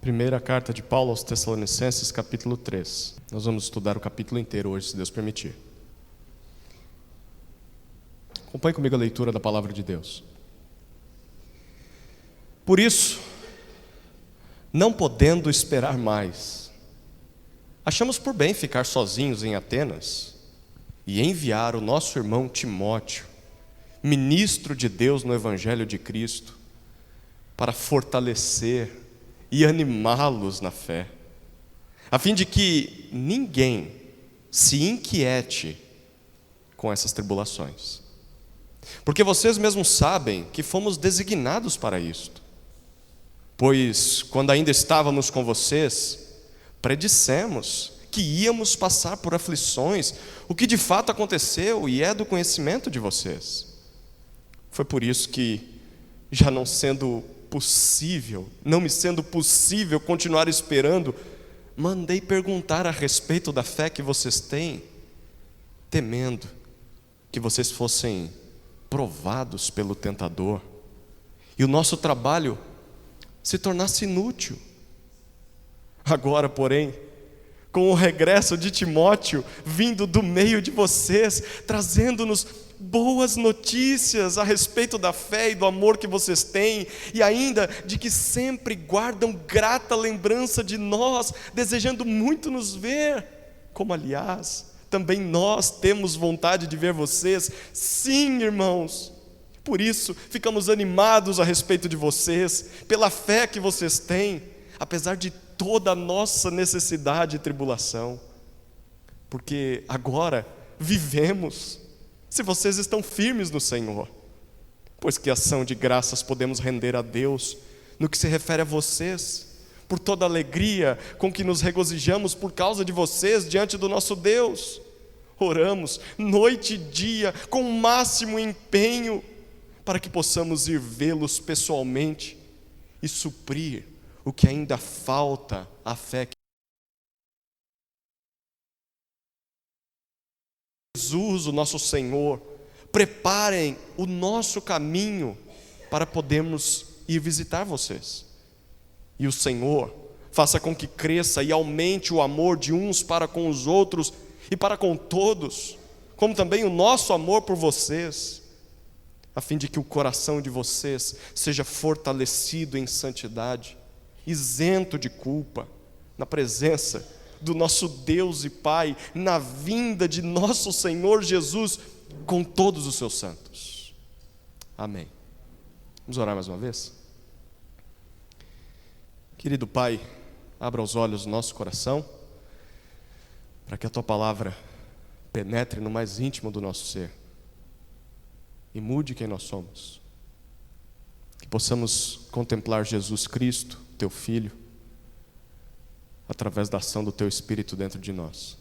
Primeira carta de Paulo aos Tessalonicenses, capítulo 3. Nós vamos estudar o capítulo inteiro hoje, se Deus permitir. Acompanhe comigo a leitura da palavra de Deus. Por isso, não podendo esperar mais, achamos por bem ficar sozinhos em Atenas e enviar o nosso irmão Timóteo, ministro de Deus no Evangelho de Cristo, para fortalecer e animá-los na fé, a fim de que ninguém se inquiete com essas tribulações. Porque vocês mesmos sabem que fomos designados para isto. Pois, quando ainda estávamos com vocês, predissemos que íamos passar por aflições, o que de fato aconteceu e é do conhecimento de vocês. Foi por isso que, já não me sendo possível continuar esperando, mandei perguntar a respeito da fé que vocês têm, temendo que vocês fossem provados pelo tentador e o nosso trabalho se tornasse inútil. Agora, porém, com o regresso de Timóteo, vindo do meio de vocês, trazendo-nos boas notícias a respeito da fé e do amor que vocês têm, e ainda de que sempre guardam grata lembrança de nós, desejando muito nos ver, como aliás, também nós temos vontade de ver vocês. Sim, irmãos, por isso ficamos animados a respeito de vocês, pela fé que vocês têm, apesar de toda a nossa necessidade e tribulação, porque agora vivemos, se vocês estão firmes no Senhor. Pois que ação de graças podemos render a Deus no que se refere a vocês, por toda a alegria com que nos regozijamos por causa de vocês diante do nosso Deus. Oramos noite e dia com o máximo empenho para que possamos ir vê-los pessoalmente e suprir o que ainda falta à fé que Jesus, o nosso Senhor, preparem o nosso caminho para podermos ir visitar vocês. E o Senhor faça com que cresça e aumente o amor de uns para com os outros e para com todos, como também o nosso amor por vocês, a fim de que o coração de vocês seja fortalecido em santidade, isento de culpa, na presença do nosso Deus e Pai, na vinda de nosso Senhor Jesus, com todos os seus santos. Amém. Vamos orar mais uma vez? Querido Pai, abra os olhos do nosso coração, para que a Tua palavra penetre no mais íntimo do nosso ser e mude quem nós somos. Que possamos contemplar Jesus Cristo, Teu Filho, através da ação do Teu Espírito dentro de nós.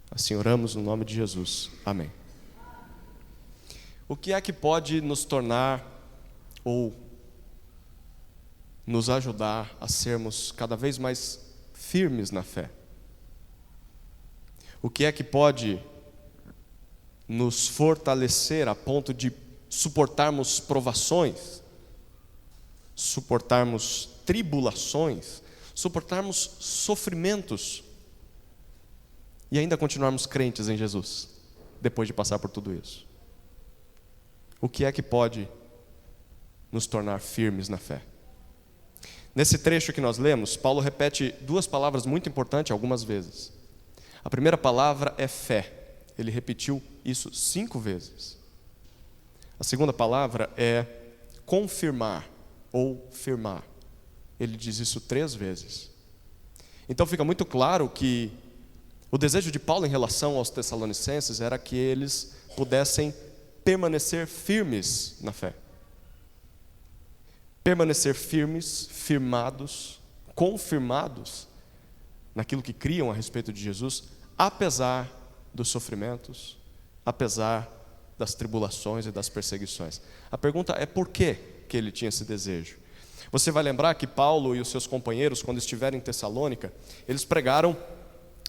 Assim oramos no nome de Jesus. Amém. O que é que pode nos tornar ou nos ajudar a sermos cada vez mais firmes na fé? O que é que pode nos fortalecer a ponto de suportarmos provações, suportarmos tribulações, suportarmos sofrimentos e ainda continuarmos crentes em Jesus, depois de passar por tudo isso? O que é que pode nos tornar firmes na fé? Nesse trecho que nós lemos, Paulo repete duas palavras muito importantes algumas vezes. A primeira palavra é fé. Ele repetiu isso 5 vezes. A segunda palavra é confirmar ou firmar. Ele diz isso 3 vezes. Então fica muito claro que o desejo de Paulo em relação aos Tessalonicenses era que eles pudessem permanecer firmes na fé. Permanecer firmes, firmados, confirmados naquilo que criam a respeito de Jesus, apesar dos sofrimentos, apesar das tribulações e das perseguições. A pergunta é por que ele tinha esse desejo? Você vai lembrar que Paulo e os seus companheiros, quando estiveram em Tessalônica, eles pregaram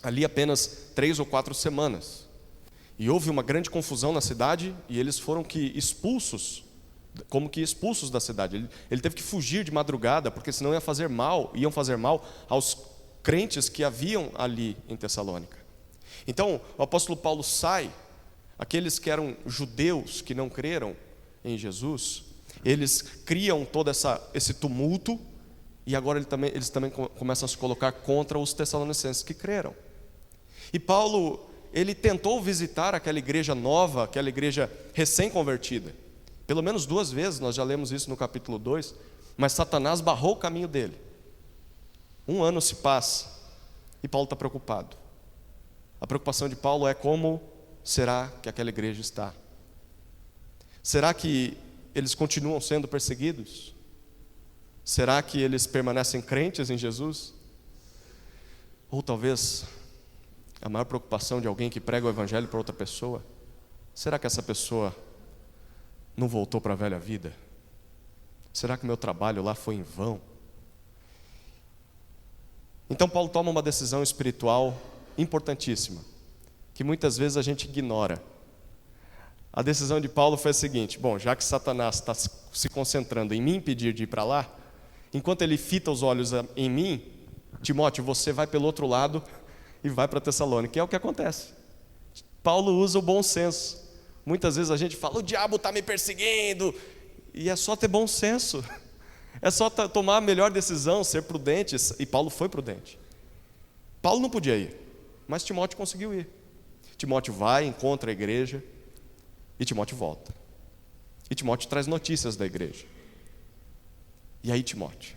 ali apenas 3 ou 4 semanas. E houve uma grande confusão na cidade e eles foram expulsos como que expulsos da cidade. Ele teve que fugir de madrugada, porque senão iam fazer mal aos crentes que haviam ali em Tessalônica. Então, o apóstolo Paulo sai, aqueles que eram judeus, que não creram em Jesus, eles criam todo esse tumulto, e agora eles também começam a se colocar contra os tessalonicenses que creram. E Paulo, ele tentou visitar aquela igreja nova, aquela igreja recém-convertida. Pelo menos 2 vezes, nós já lemos isso no capítulo 2, mas Satanás barrou o caminho dele. 1 ano se passa, e Paulo está preocupado. A preocupação de Paulo é como será que aquela igreja está? Será que eles continuam sendo perseguidos? Será que eles permanecem crentes em Jesus? Ou talvez a maior preocupação de alguém que prega o evangelho para outra pessoa, será que essa pessoa não voltou para a velha vida? Será que o meu trabalho lá foi em vão? Então Paulo toma uma decisão espiritual importantíssima, que muitas vezes a gente ignora. A decisão de Paulo foi a seguinte: bom, já que Satanás está se concentrando em me impedir de ir para lá, enquanto ele fita os olhos em mim, Timóteo, você vai pelo outro lado e vai para Tessalônica, que é o que acontece. Paulo usa o bom senso. Muitas vezes a gente fala, o diabo está me perseguindo, e é só ter bom senso, é só tomar a melhor decisão, ser prudente, e Paulo foi prudente. Paulo não podia ir, mas Timóteo conseguiu ir. Timóteo vai, encontra a igreja, e Timóteo volta. E Timóteo traz notícias da igreja. E aí, Timóteo,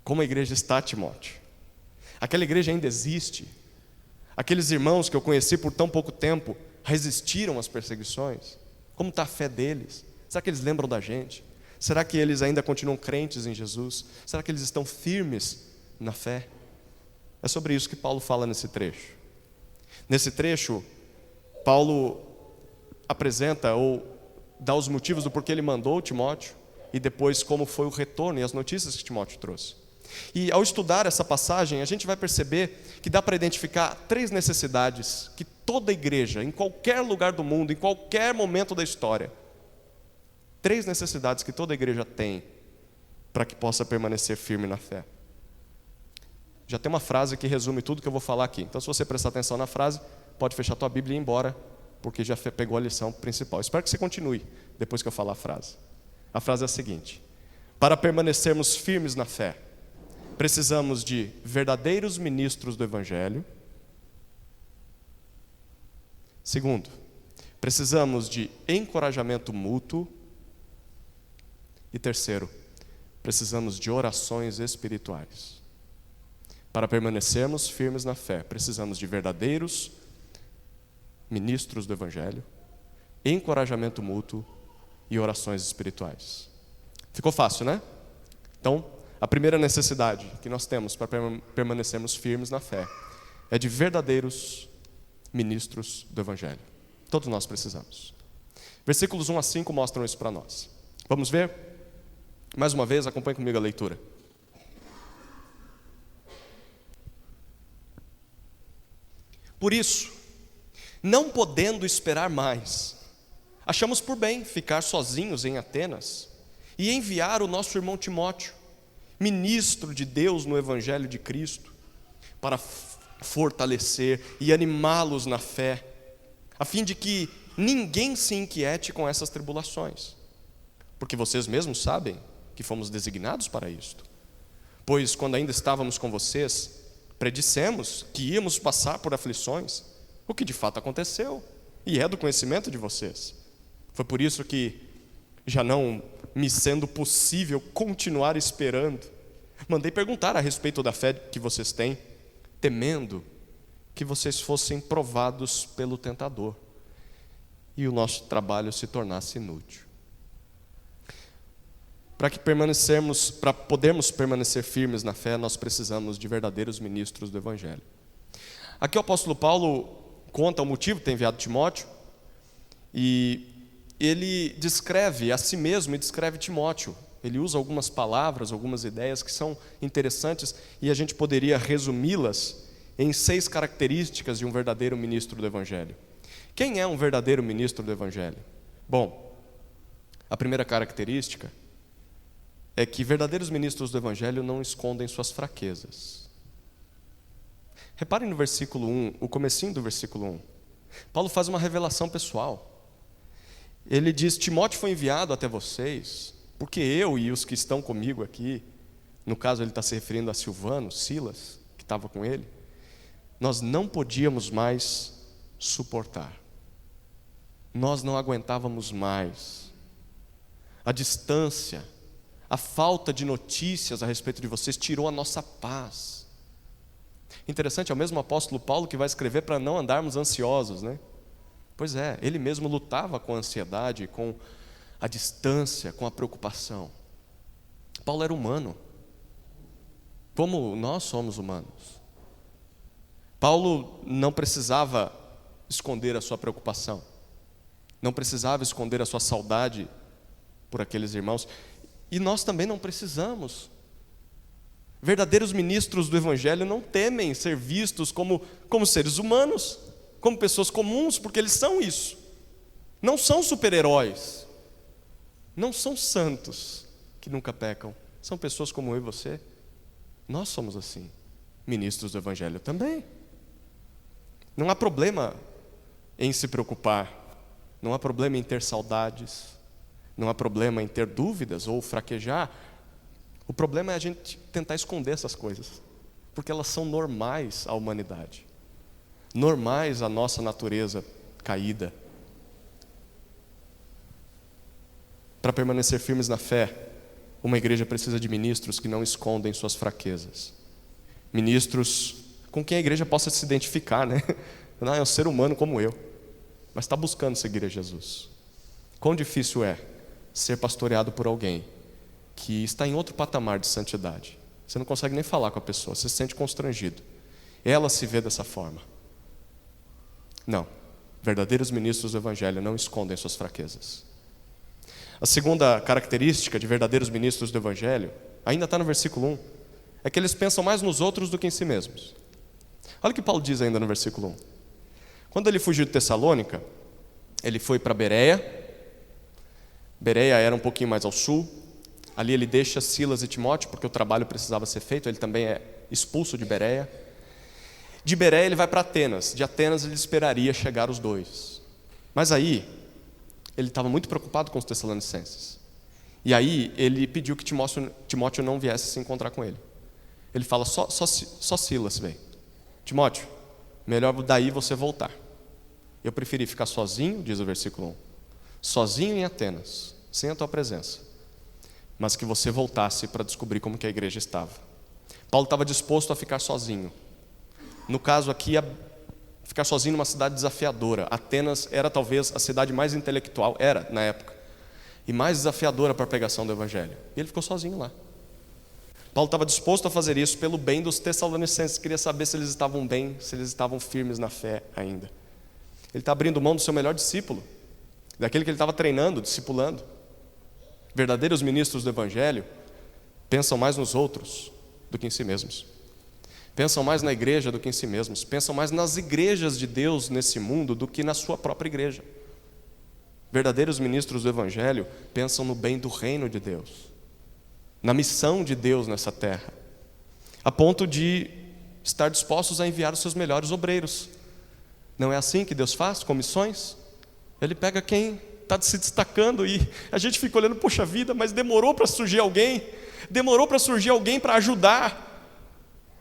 como a igreja está, Timóteo? Aquela igreja ainda existe? Aqueles irmãos que eu conheci por tão pouco tempo resistiram às perseguições? Como está a fé deles? Será que eles lembram da gente? Será que eles ainda continuam crentes em Jesus? Será que eles estão firmes na fé? É sobre isso que Paulo fala nesse trecho. Nesse trecho, Paulo apresenta ou dá os motivos do porquê ele mandou Timóteo e depois como foi o retorno e as notícias que Timóteo trouxe. E ao estudar essa passagem, a gente vai perceber que dá para identificar 3 necessidades que toda igreja, em qualquer lugar do mundo, em qualquer momento da história, 3 necessidades que toda igreja tem para que possa permanecer firme na fé. Já tem uma frase que resume tudo que eu vou falar aqui. Então, se você prestar atenção na frase, pode fechar a tua Bíblia e ir embora, porque já pegou a lição principal. Espero que você continue depois que eu falar a frase. A frase é a seguinte: para permanecermos firmes na fé, precisamos de verdadeiros ministros do Evangelho. Segundo, precisamos de encorajamento mútuo. E terceiro, precisamos de orações espirituais. Para permanecermos firmes na fé, precisamos de verdadeiros ministros do Evangelho, encorajamento mútuo e orações espirituais. Ficou fácil, né? Então, a primeira necessidade que nós temos para permanecermos firmes na fé é de verdadeiros ministros do Evangelho. Todos nós precisamos. Versículos 1 a 5 mostram isso para nós. Vamos ver? Mais uma vez, acompanhe comigo a leitura. Por isso, não podendo esperar mais, achamos por bem ficar sozinhos em Atenas e enviar o nosso irmão Timóteo, ministro de Deus no Evangelho de Cristo, para fortalecer e animá-los na fé, a fim de que ninguém se inquiete com essas tribulações, porque vocês mesmos sabem que fomos designados para isto. Pois quando ainda estávamos com vocês, predissemos que íamos passar por aflições, o que de fato aconteceu, e é do conhecimento de vocês. Foi por isso que, já não me sendo possível continuar esperando, mandei perguntar a respeito da fé que vocês têm, temendo que vocês fossem provados pelo tentador e o nosso trabalho se tornasse inútil. Para podermos permanecer firmes na fé, nós precisamos de verdadeiros ministros do Evangelho. Aqui o apóstolo Paulo conta o motivo de ter enviado Timóteo, e ele descreve a si mesmo e descreve Timóteo. Ele usa algumas palavras, algumas ideias que são interessantes, e a gente poderia resumi-las em 6 características de um verdadeiro ministro do Evangelho. Quem é um verdadeiro ministro do Evangelho? Bom, A primeira característica é que verdadeiros ministros do Evangelho não escondem suas fraquezas. Reparem no versículo 1, o comecinho do versículo 1. Paulo faz uma revelação pessoal. Ele diz: Timóteo foi enviado até vocês, porque eu e os que estão comigo aqui, no caso ele está se referindo a Silvano, Silas, que estava com ele, nós não podíamos mais suportar. Nós não aguentávamos mais. A distância, a falta de notícias a respeito de vocês tirou a nossa paz. Interessante, é o mesmo apóstolo Paulo que vai escrever para não andarmos ansiosos, né? Pois é, ele mesmo lutava com a ansiedade, com a distância, com a preocupação. Paulo era humano, como nós somos humanos. Paulo não precisava esconder a sua preocupação, não precisava esconder a sua saudade por aqueles irmãos, e nós também não precisamos. Verdadeiros ministros do Evangelho não temem ser vistos como seres humanos, como pessoas comuns, porque eles são isso. Não são super-heróis, não são santos que nunca pecam, são pessoas como eu e você. Nós somos assim, ministros do Evangelho também. Não há problema em se preocupar, não há problema em ter saudades, não há problema em ter dúvidas ou fraquejar. O problema é a gente tentar esconder essas coisas, porque elas são normais à humanidade, normais à nossa natureza caída. Para permanecer firmes na fé, uma igreja precisa de ministros que não escondem suas fraquezas. Ministros com quem a igreja possa se identificar, né? Não, é um ser humano como eu, mas está buscando seguir a Jesus. Quão difícil é ser pastoreado por alguém que está em outro patamar de santidade. Você não consegue nem falar com a pessoa, você se sente constrangido. Ela se vê dessa forma. Não, verdadeiros ministros do Evangelho não escondem suas fraquezas. A segunda característica de verdadeiros ministros do Evangelho, ainda está no versículo 1, é que eles pensam mais nos outros do que em si mesmos. Olha o que Paulo diz ainda no versículo 1. Quando ele fugiu de Tessalônica, ele foi para Bereia. Bereia era um pouquinho mais ao sul. Ali ele deixa Silas e Timóteo, porque o trabalho precisava ser feito. Ele também é expulso de Bereia. De Bereia ele vai para Atenas. De Atenas ele esperaria chegar os dois. Mas aí, ele estava muito preocupado com os tessalonicenses. E aí ele pediu que Timóteo não viesse se encontrar com ele. Ele fala: só Silas vem. Timóteo, melhor daí você voltar. Eu preferi ficar sozinho, diz o versículo 1, sozinho em Atenas, sem a tua presença, mas que você voltasse para descobrir como que a igreja estava. Paulo estava disposto a ficar sozinho. No caso aqui, ficar sozinho numa cidade desafiadora. Atenas era talvez a cidade mais intelectual, era na época, e mais desafiadora para a pregação do Evangelho. E ele ficou sozinho lá. Paulo estava disposto a fazer isso pelo bem dos tessalonicenses. Queria saber se eles estavam bem, se eles estavam firmes na fé ainda. Ele está abrindo mão do seu melhor discípulo, daquele que ele estava treinando, discipulando. Verdadeiros ministros do Evangelho pensam mais nos outros do que em si mesmos. Pensam mais na igreja do que em si mesmos. Pensam mais nas igrejas de Deus nesse mundo do que na sua própria igreja. Verdadeiros ministros do Evangelho pensam no bem do reino de Deus, na missão de Deus nessa terra, a ponto de estar dispostos a enviar os seus melhores obreiros. Não é assim que Deus faz com missões? Ele pega quem está se destacando e a gente fica olhando: poxa vida, mas demorou para surgir alguém, para ajudar.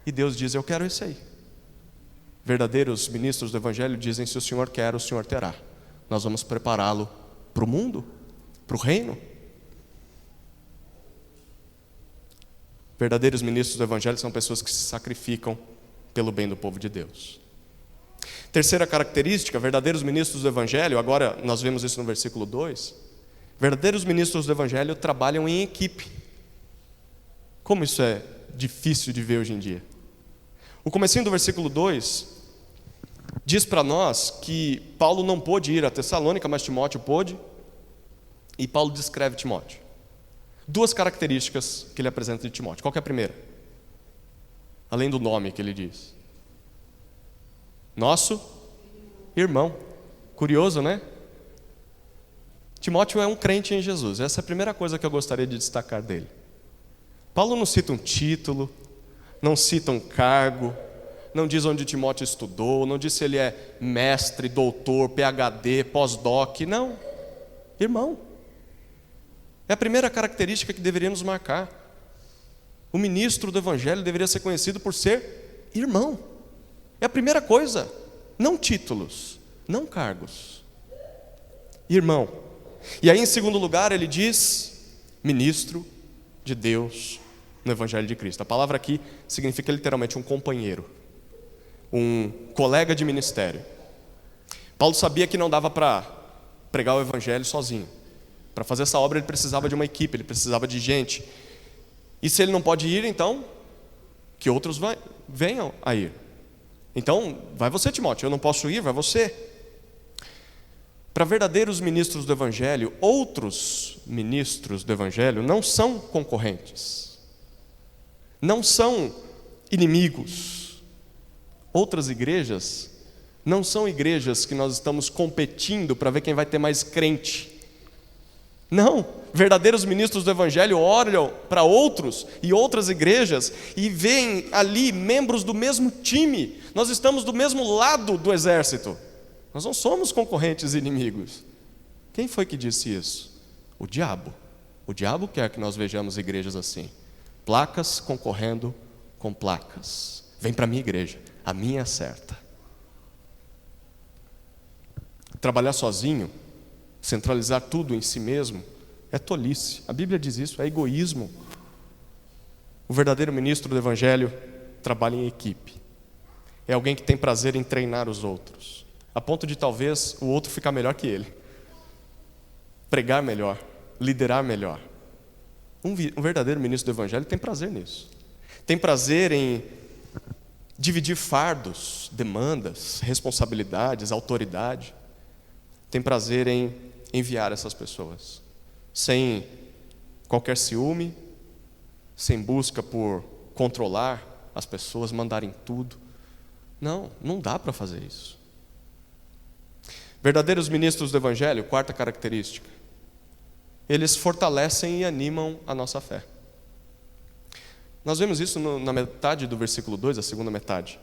E Deus diz: eu quero esse aí. Verdadeiros ministros do Evangelho dizem: se o Senhor quer, o Senhor terá. Nós vamos prepará-lo para o mundo, para o reino. Verdadeiros ministros do Evangelho são pessoas que se sacrificam pelo bem do povo de Deus. Terceira característica, verdadeiros ministros do Evangelho, agora nós vemos isso no versículo 2, verdadeiros ministros do Evangelho trabalham em equipe. Como isso é difícil de ver hoje em dia. O comecinho do versículo 2 diz para nós que Paulo não pôde ir a Tessalônica, mas Timóteo pôde, e Paulo descreve Timóteo. Duas características que ele apresenta de Timóteo. Qual que é a primeira? Além do nome que ele diz: nosso irmão. Curioso, né? Timóteo é um crente em Jesus. Essa é a primeira coisa que eu gostaria de destacar dele. Paulo não cita um título, não cita um cargo, não diz onde Timóteo estudou, não diz se ele é mestre, doutor, PhD, pós-doc. Não, irmão. É a primeira característica que deveria nos marcar. O ministro do Evangelho deveria ser conhecido por ser irmão. É a primeira coisa. Não títulos, não cargos. Irmão. E aí, em segundo lugar, ele diz ministro de Deus no Evangelho de Cristo. A palavra aqui significa literalmente um companheiro, um colega de ministério. Paulo sabia que não dava para pregar o Evangelho sozinho. Para fazer essa obra ele precisava de uma equipe, ele precisava de gente. E se ele não pode ir, então que outros venham a ir. Então, vai você, Timóteo, eu não posso ir, vai você. Para verdadeiros ministros do Evangelho, outros ministros do Evangelho não são concorrentes, não são inimigos. Outras igrejas não são igrejas que nós estamos competindo para ver quem vai ter mais crente. Não, verdadeiros ministros do Evangelho olham para outros e outras igrejas e veem ali membros do mesmo time. Nós estamos do mesmo lado do exército. Nós não somos concorrentes e inimigos. Quem foi que disse isso? O diabo. O diabo quer que nós vejamos igrejas assim. Placas concorrendo com placas. Vem para a minha igreja, a minha é certa. Trabalhar sozinho, centralizar tudo em si mesmo, é tolice. A Bíblia diz isso, é egoísmo. O verdadeiro ministro do Evangelho trabalha em equipe. É alguém que tem prazer em treinar os outros, a ponto de talvez o outro ficar melhor que ele. Pregar melhor, liderar melhor. Um verdadeiro ministro do Evangelho tem prazer nisso. Tem prazer em dividir fardos, demandas, responsabilidades, autoridade. Tem prazer em enviar essas pessoas, sem qualquer ciúme, sem busca por controlar as pessoas, mandarem tudo. Não dá para fazer isso. Verdadeiros ministros do Evangelho, quarta característica, eles fortalecem e animam a nossa fé. Nós vemos isso na metade do versículo 2, a segunda metade.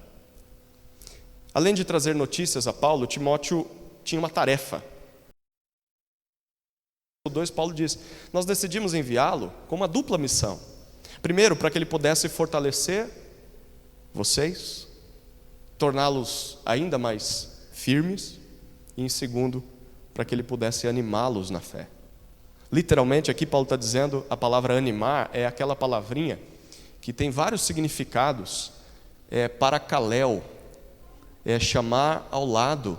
Além de trazer notícias a Paulo, Timóteo tinha uma tarefa. No 2, Paulo diz: nós decidimos enviá-lo com uma dupla missão. Primeiro, para que ele pudesse fortalecer vocês, torná-los ainda mais firmes. E em segundo, para que ele pudesse animá-los na fé. Literalmente, aqui Paulo está dizendo, a palavra animar é aquela palavrinha que tem vários significados. É paracaléu, é chamar ao lado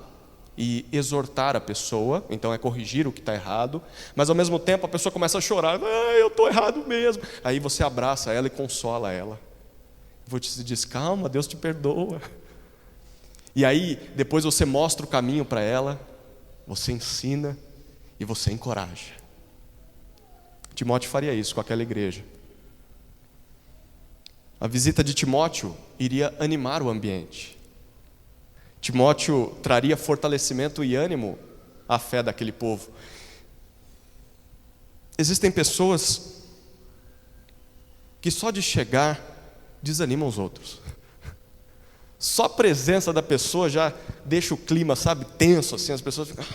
e exortar a pessoa, então é corrigir o que está errado, mas ao mesmo tempo a pessoa começa a chorar, eu estou errado mesmo. Aí você abraça ela e consola ela. Você diz, calma, Deus te perdoa. E aí depois você mostra o caminho para ela, você ensina e você encoraja. Timóteo faria isso com aquela igreja. A visita de Timóteo iria animar o ambiente. Timóteo traria fortalecimento e ânimo à fé daquele povo. Existem pessoas que só de chegar desanimam os outros. Só a presença da pessoa já deixa o clima, sabe, tenso, assim, as pessoas ficam,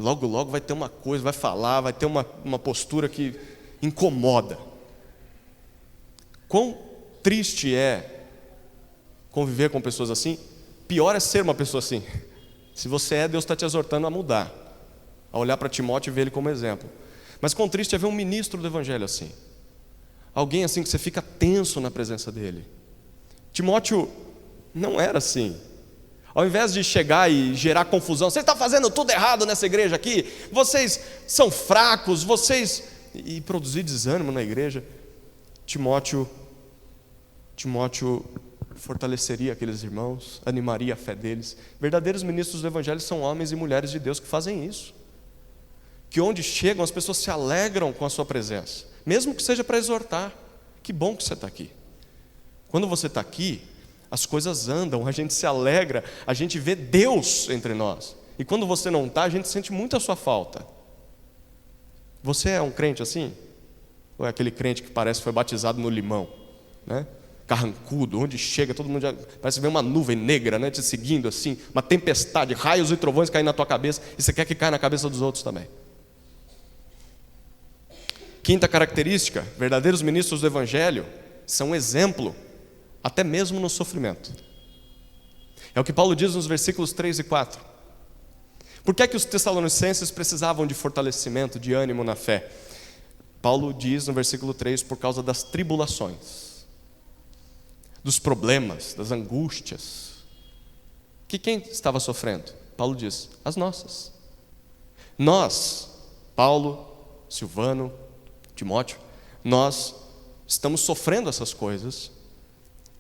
logo vai ter uma coisa, vai falar, vai ter uma postura que incomoda. Quão triste é conviver com pessoas assim. Pior é ser uma pessoa assim. Se você é, Deus está te exortando a mudar, a olhar para Timóteo e ver ele como exemplo. Mas quão triste é ver um ministro do Evangelho assim. Alguém assim que você fica tenso na presença dele. Timóteo não era assim. Ao invés de chegar e gerar confusão, vocês estão fazendo tudo errado nessa igreja aqui, vocês são fracos, e produzir desânimo na igreja, Timóteo fortaleceria aqueles irmãos, animaria a fé deles. Verdadeiros ministros do Evangelho são homens e mulheres de Deus que fazem isso. Que onde chegam as pessoas se alegram com a sua presença, mesmo que seja para exortar. Que bom que você está aqui. Quando você está aqui, as coisas andam, a gente se alegra, a gente vê Deus entre nós. E quando você não está, a gente sente muito a sua falta. Você é um crente assim? Ou é aquele crente que parece que foi batizado no limão, né? Carrancudo, onde chega, todo mundo já parece ver uma nuvem negra, né, te seguindo assim, uma tempestade, raios e trovões caindo na tua cabeça, e você quer que caia na cabeça dos outros também. Quinta característica: verdadeiros ministros do Evangelho são exemplo, até mesmo no sofrimento. É o que Paulo diz nos versículos 3 e 4. Por que é que os tessalonicenses precisavam de fortalecimento, de ânimo na fé? Paulo diz no versículo 3, por causa das tribulações, dos problemas, das angústias. Que quem estava sofrendo? Paulo diz, as nossas. Nós, Paulo, Silvano, Timóteo, nós estamos sofrendo essas coisas,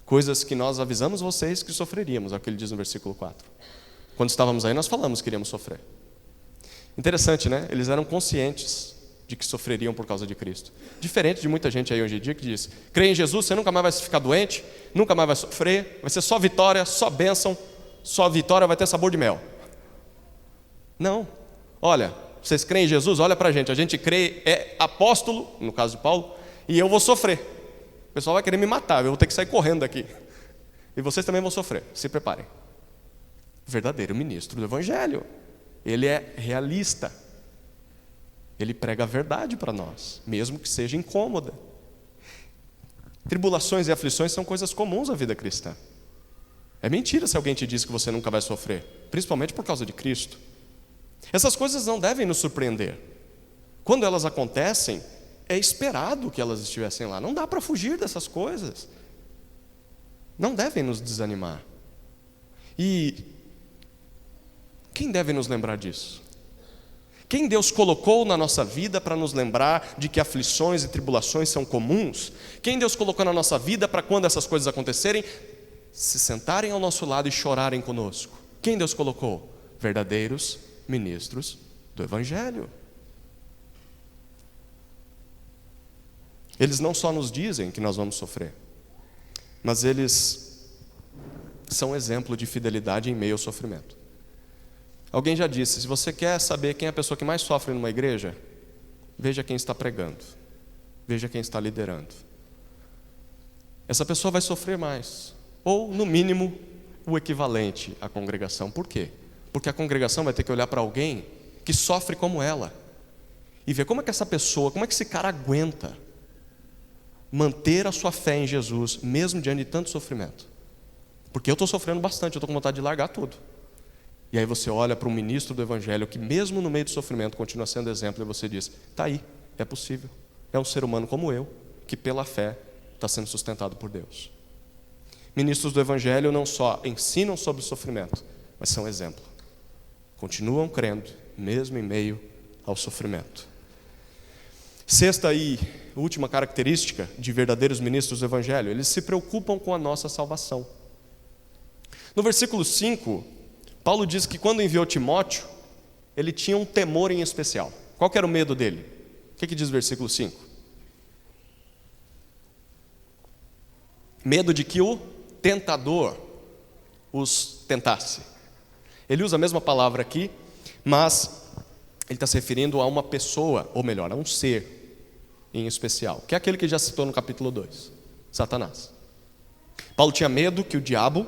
coisas que nós avisamos vocês que sofreríamos, é o que ele diz no versículo 4. Quando estávamos aí, nós falamos que iríamos sofrer. Interessante, né? Eles eram conscientes de que sofreriam por causa de Cristo. Diferente de muita gente aí hoje em dia que diz, crê em Jesus, você nunca mais vai ficar doente, nunca mais vai sofrer, vai ser só vitória, só bênção, só vitória, vai ter sabor de mel. Não. Olha, vocês creem em Jesus? Olha pra gente, a gente crê, é apóstolo, no caso de Paulo, e eu vou sofrer. O pessoal vai querer me matar, eu vou ter que sair correndo daqui. E vocês também vão sofrer, se preparem. Verdadeiro ministro do Evangelho. Ele é realista. Ele prega a verdade para nós, mesmo que seja incômoda. Tribulações e aflições são coisas comuns à vida cristã. É mentira se alguém te diz que você nunca vai sofrer, principalmente por causa de Cristo. Essas coisas não devem nos surpreender. Quando elas acontecem, é esperado que elas estivessem lá. Não dá para fugir dessas coisas. Não devem nos desanimar. E quem deve nos lembrar disso? Quem Deus colocou na nossa vida para nos lembrar de que aflições e tribulações são comuns? Quem Deus colocou na nossa vida para quando essas coisas acontecerem, se sentarem ao nosso lado e chorarem conosco? Quem Deus colocou? Verdadeiros ministros do Evangelho. Eles não só nos dizem que nós vamos sofrer, mas eles são exemplo de fidelidade em meio ao sofrimento. Alguém já disse, se você quer saber quem é a pessoa que mais sofre numa igreja, veja quem está pregando, veja quem está liderando. Essa pessoa vai sofrer mais, ou no mínimo o equivalente à congregação. Por quê? Porque a congregação vai ter que olhar para alguém que sofre como ela e ver como é que essa pessoa, como é que esse cara aguenta manter a sua fé em Jesus, mesmo diante de tanto sofrimento. Porque eu estou sofrendo bastante, eu estou com vontade de largar tudo. E aí você olha para um ministro do Evangelho que mesmo no meio do sofrimento continua sendo exemplo, e você diz, está aí, é possível. É um ser humano como eu, que pela fé está sendo sustentado por Deus. Ministros do Evangelho não só ensinam sobre o sofrimento, mas são exemplo. Continuam crendo, mesmo em meio ao sofrimento. Sexta e última característica de verdadeiros ministros do Evangelho, eles se preocupam com a nossa salvação. No versículo 5, Paulo diz que quando enviou Timóteo, ele tinha um temor em especial. Qual que era o medo dele? O que diz o versículo 5? Medo de que o tentador os tentasse. Ele usa a mesma palavra aqui, mas ele está se referindo a uma pessoa, ou melhor, a um ser em especial, que é aquele que já citou no capítulo 2, Satanás. Paulo tinha medo que o diabo,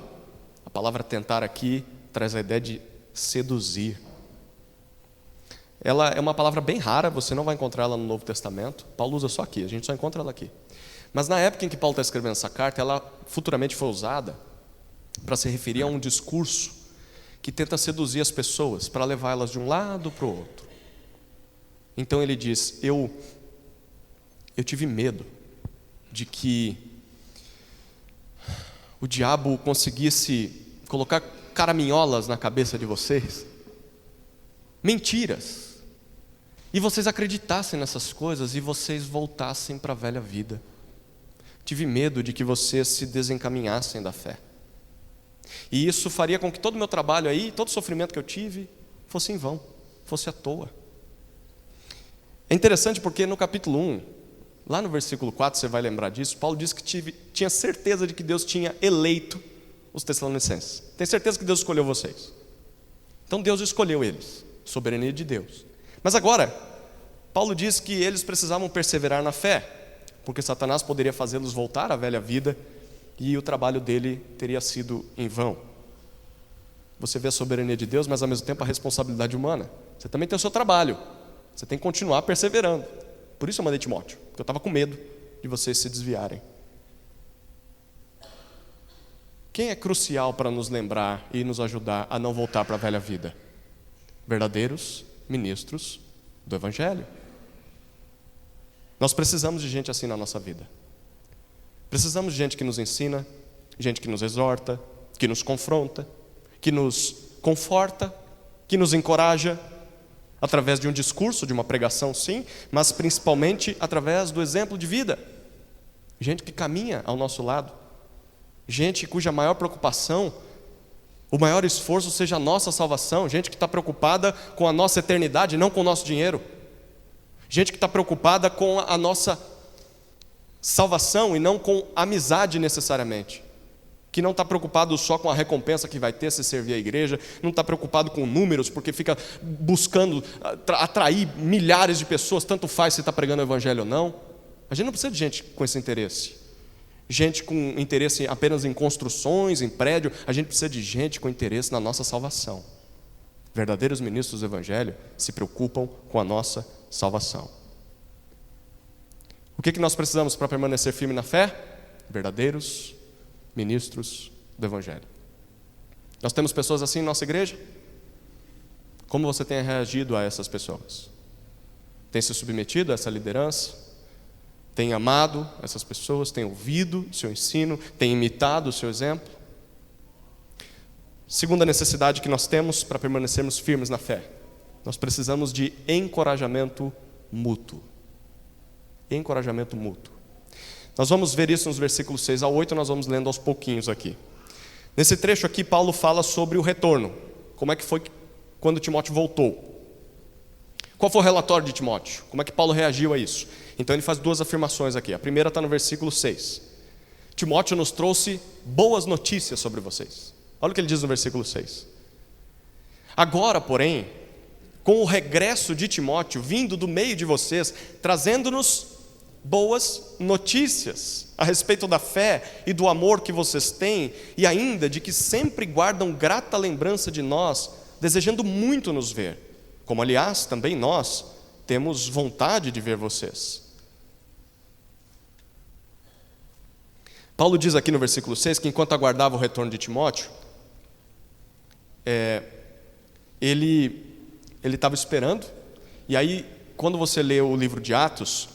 a palavra tentar aqui traz a ideia de seduzir. Ela é uma palavra bem rara, você não vai encontrar ela no Novo Testamento. Paulo usa só aqui, a gente só encontra ela aqui. Mas na época em que Paulo está escrevendo essa carta, ela futuramente foi usada para se referir a um discurso que tenta seduzir as pessoas, para levá-las de um lado para o outro. Então ele diz, eu tive medo de que o diabo conseguisse colocar caraminholas na cabeça de vocês, mentiras, e vocês acreditassem nessas coisas e vocês voltassem para a velha vida. Tive medo de que vocês se desencaminhassem da fé. E isso faria com que todo o meu trabalho aí, todo o sofrimento que eu tive, fosse em vão, fosse à toa. É interessante porque no capítulo 1, lá no versículo 4, você vai lembrar disso, Paulo diz que tinha certeza de que Deus tinha eleito os tessalonicenses. Tem certeza que Deus escolheu vocês. Então Deus escolheu eles, soberania de Deus. Mas agora, Paulo diz que eles precisavam perseverar na fé, porque Satanás poderia fazê-los voltar à velha vida e o trabalho dele teria sido em vão. Você vê a soberania de Deus, mas ao mesmo tempo a responsabilidade humana. Você também tem o seu trabalho, você tem que continuar perseverando. Por isso eu mandei Timóteo, porque eu estava com medo de vocês se desviarem. Quem é crucial para nos lembrar e nos ajudar a não voltar para a velha vida? Verdadeiros ministros do Evangelho. Nós precisamos de gente assim na nossa vida. Precisamos de gente que nos ensina, gente que nos exorta, que nos confronta, que nos conforta, que nos encoraja, através de um discurso, de uma pregação, sim, mas principalmente através do exemplo de vida. Gente que caminha ao nosso lado, gente cuja maior preocupação, o maior esforço seja a nossa salvação, gente que está preocupada com a nossa eternidade, não com o nosso dinheiro, gente que está preocupada com a nossa salvação e não com amizade necessariamente, que não está preocupado só com a recompensa que vai ter se servir a igreja, não está preocupado com números, porque fica buscando atrair milhares de pessoas, tanto faz se está pregando o evangelho ou não. A gente não precisa de gente com esse interesse, gente com interesse apenas em construções, em prédio. A gente precisa de gente com interesse na nossa salvação. Verdadeiros ministros do evangelho se preocupam com a nossa salvação. O que nós precisamos para permanecer firme na fé? Verdadeiros ministros do evangelho. Nós temos pessoas assim em nossa igreja? Como você tem reagido a essas pessoas? Tem se submetido a essa liderança? Tem amado essas pessoas? Tem ouvido o seu ensino? Tem imitado o seu exemplo? Segunda necessidade que nós temos para permanecermos firmes na fé: nós precisamos de encorajamento mútuo. Encorajamento mútuo. Nós vamos ver isso nos versículos 6 a 8, nós vamos lendo aos pouquinhos aqui. Nesse trecho aqui, Paulo fala sobre o retorno. Como é que foi quando Timóteo voltou? Qual foi o relatório de Timóteo? Como é que Paulo reagiu a isso? Então ele faz duas afirmações aqui. A primeira está no versículo 6. Timóteo nos trouxe boas notícias sobre vocês. Olha o que ele diz no versículo 6. Agora, porém, com o regresso de Timóteo, vindo do meio de vocês, trazendo-nos boas notícias a respeito da fé e do amor que vocês têm, e ainda de que sempre guardam grata lembrança de nós, desejando muito nos ver, como aliás também nós temos vontade de ver vocês. Paulo diz aqui no versículo 6 que enquanto aguardava o retorno de Timóteo, ele estava esperando. E aí, quando você lê o livro de Atos,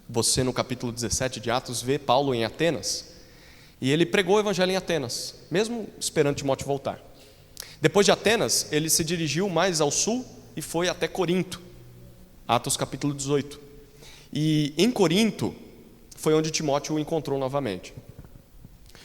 você no capítulo 17 de Atos vê Paulo em Atenas, e ele pregou o evangelho em Atenas, mesmo esperando Timóteo voltar. Depois de Atenas, ele se dirigiu mais ao sul e foi até Corinto, Atos capítulo 18. E em Corinto foi onde Timóteo o encontrou novamente.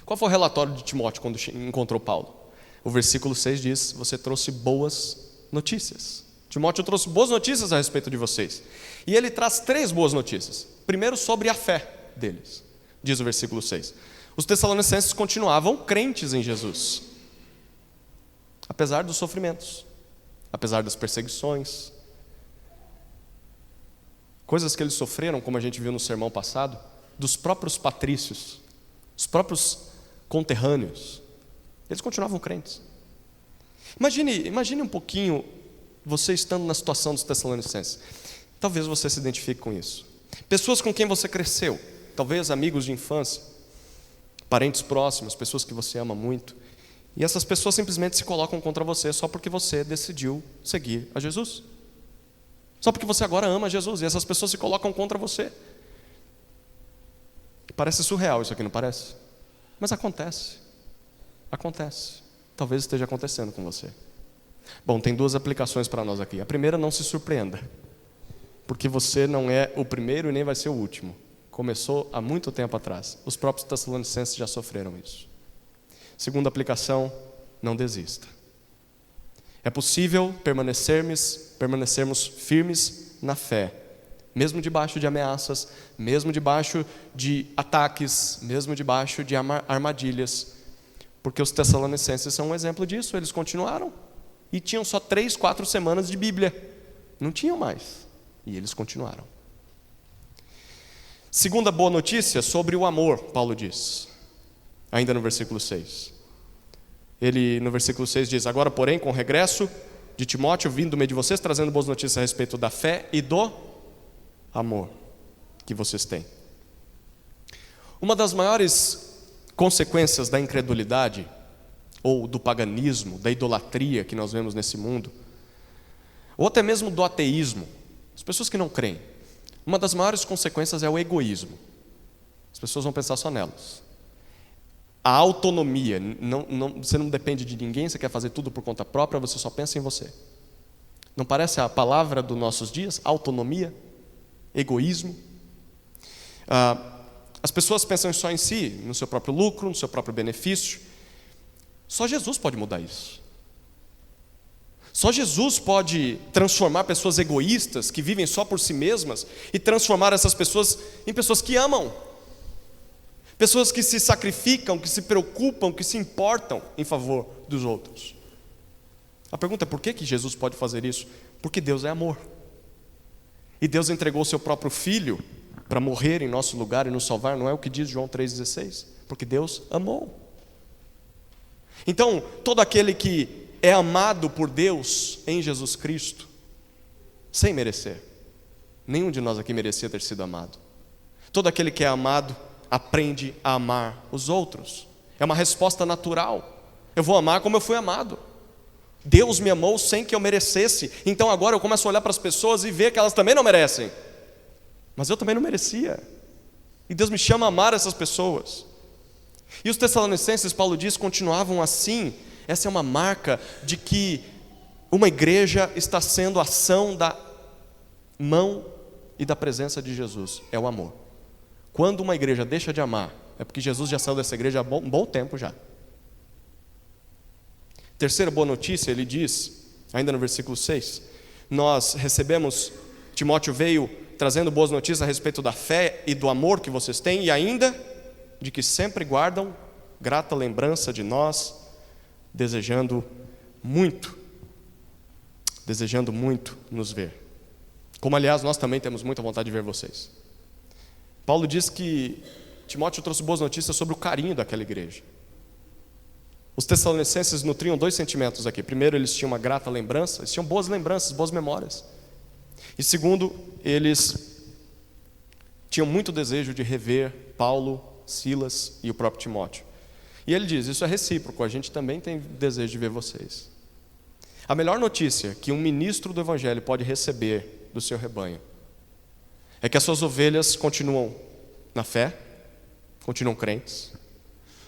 Qual foi o relatório de Timóteo quando encontrou Paulo? O versículo 6 diz: você trouxe boas notícias. Timóteo trouxe boas notícias a respeito de vocês. E ele traz 3 boas notícias. Primeiro, sobre a fé deles. Diz o versículo 6. Os tessalonicenses continuavam crentes em Jesus, apesar dos sofrimentos, apesar das perseguições, coisas que eles sofreram, como a gente viu no sermão passado, dos próprios patrícios, os próprios conterrâneos. Eles continuavam crentes. Imagine um pouquinho você estando na situação dos tessalonicenses. Talvez você se identifique com isso. Pessoas com quem você cresceu, talvez amigos de infância, parentes próximos, pessoas que você ama muito, e essas pessoas simplesmente se colocam contra você só porque você decidiu seguir a Jesus. Só porque você agora ama Jesus, e essas pessoas se colocam contra você. Parece surreal isso aqui, não parece? Mas acontece. Acontece. Talvez esteja acontecendo com você. Bom, tem 2 aplicações para nós aqui. A primeira: não se surpreenda, porque você não é o primeiro e nem vai ser o último. Começou há muito tempo atrás. Os próprios tessalonicenses já sofreram isso. Segunda aplicação: não desista. É possível permanecermos firmes na fé, mesmo debaixo de ameaças, mesmo debaixo de ataques, mesmo debaixo de armadilhas, porque os tessalonicenses são um exemplo disso. Eles continuaram e tinham só 3, 4 semanas de Bíblia, não tinham mais. E eles continuaram. Segunda boa notícia sobre o amor, Paulo diz, ainda no versículo 6. Ele, no versículo 6, diz: agora, porém, com o regresso de Timóteo, vindo do meio de vocês, trazendo boas notícias a respeito da fé e do amor que vocês têm. Uma das maiores consequências da incredulidade, ou do paganismo, da idolatria que nós vemos nesse mundo, ou até mesmo do ateísmo, as pessoas que não creem, uma das maiores consequências é o egoísmo. As pessoas vão pensar só nelas. A autonomia, você não depende de ninguém, você quer fazer tudo por conta própria, você só pensa em você. Não parece a palavra dos nossos dias? Autonomia, egoísmo. As pessoas pensam só em si, no seu próprio lucro, no seu próprio benefício. Só Jesus pode mudar isso. Só Jesus pode transformar pessoas egoístas, que vivem só por si mesmas, e transformar essas pessoas em pessoas que amam. Pessoas que se sacrificam, que se preocupam, que se importam em favor dos outros. A pergunta é: por que Jesus pode fazer isso? Porque Deus é amor. E Deus entregou o seu próprio Filho para morrer em nosso lugar e nos salvar, não é o que diz João 3,16? Porque Deus amou. Então, todo aquele que é amado por Deus em Jesus Cristo, sem merecer, nenhum de nós aqui merecia ter sido amado. Todo aquele que é amado aprende a amar os outros. É uma resposta natural. Eu vou amar como eu fui amado. Deus me amou sem que eu merecesse. Então agora eu começo a olhar para as pessoas e ver que elas também não merecem. Mas eu também não merecia. E Deus me chama a amar essas pessoas. E os Tessalonicenses, Paulo diz, continuavam assim. Essa é uma marca de que uma igreja está sendo ação da mão e da presença de Jesus. É o amor. Quando uma igreja deixa de amar, é porque Jesus já saiu dessa igreja há um bom tempo já. Terceira boa notícia, ele diz, ainda no versículo 6, nós recebemos, Timóteo veio trazendo boas notícias a respeito da fé e do amor que vocês têm, e ainda de que sempre guardam grata lembrança de nós, desejando muito nos ver. Como, aliás, nós também temos muita vontade de ver vocês. Paulo diz que Timóteo trouxe boas notícias sobre o carinho daquela igreja. Os Tessalonicenses nutriam dois sentimentos aqui. Primeiro, eles tinham uma grata lembrança, eles tinham boas lembranças, boas memórias. E segundo, eles tinham muito desejo de rever Paulo, Silas e o próprio Timóteo. E ele diz: isso é recíproco, a gente também tem desejo de ver vocês. A melhor notícia que um ministro do Evangelho pode receber do seu rebanho é que as suas ovelhas continuam na fé, continuam crentes.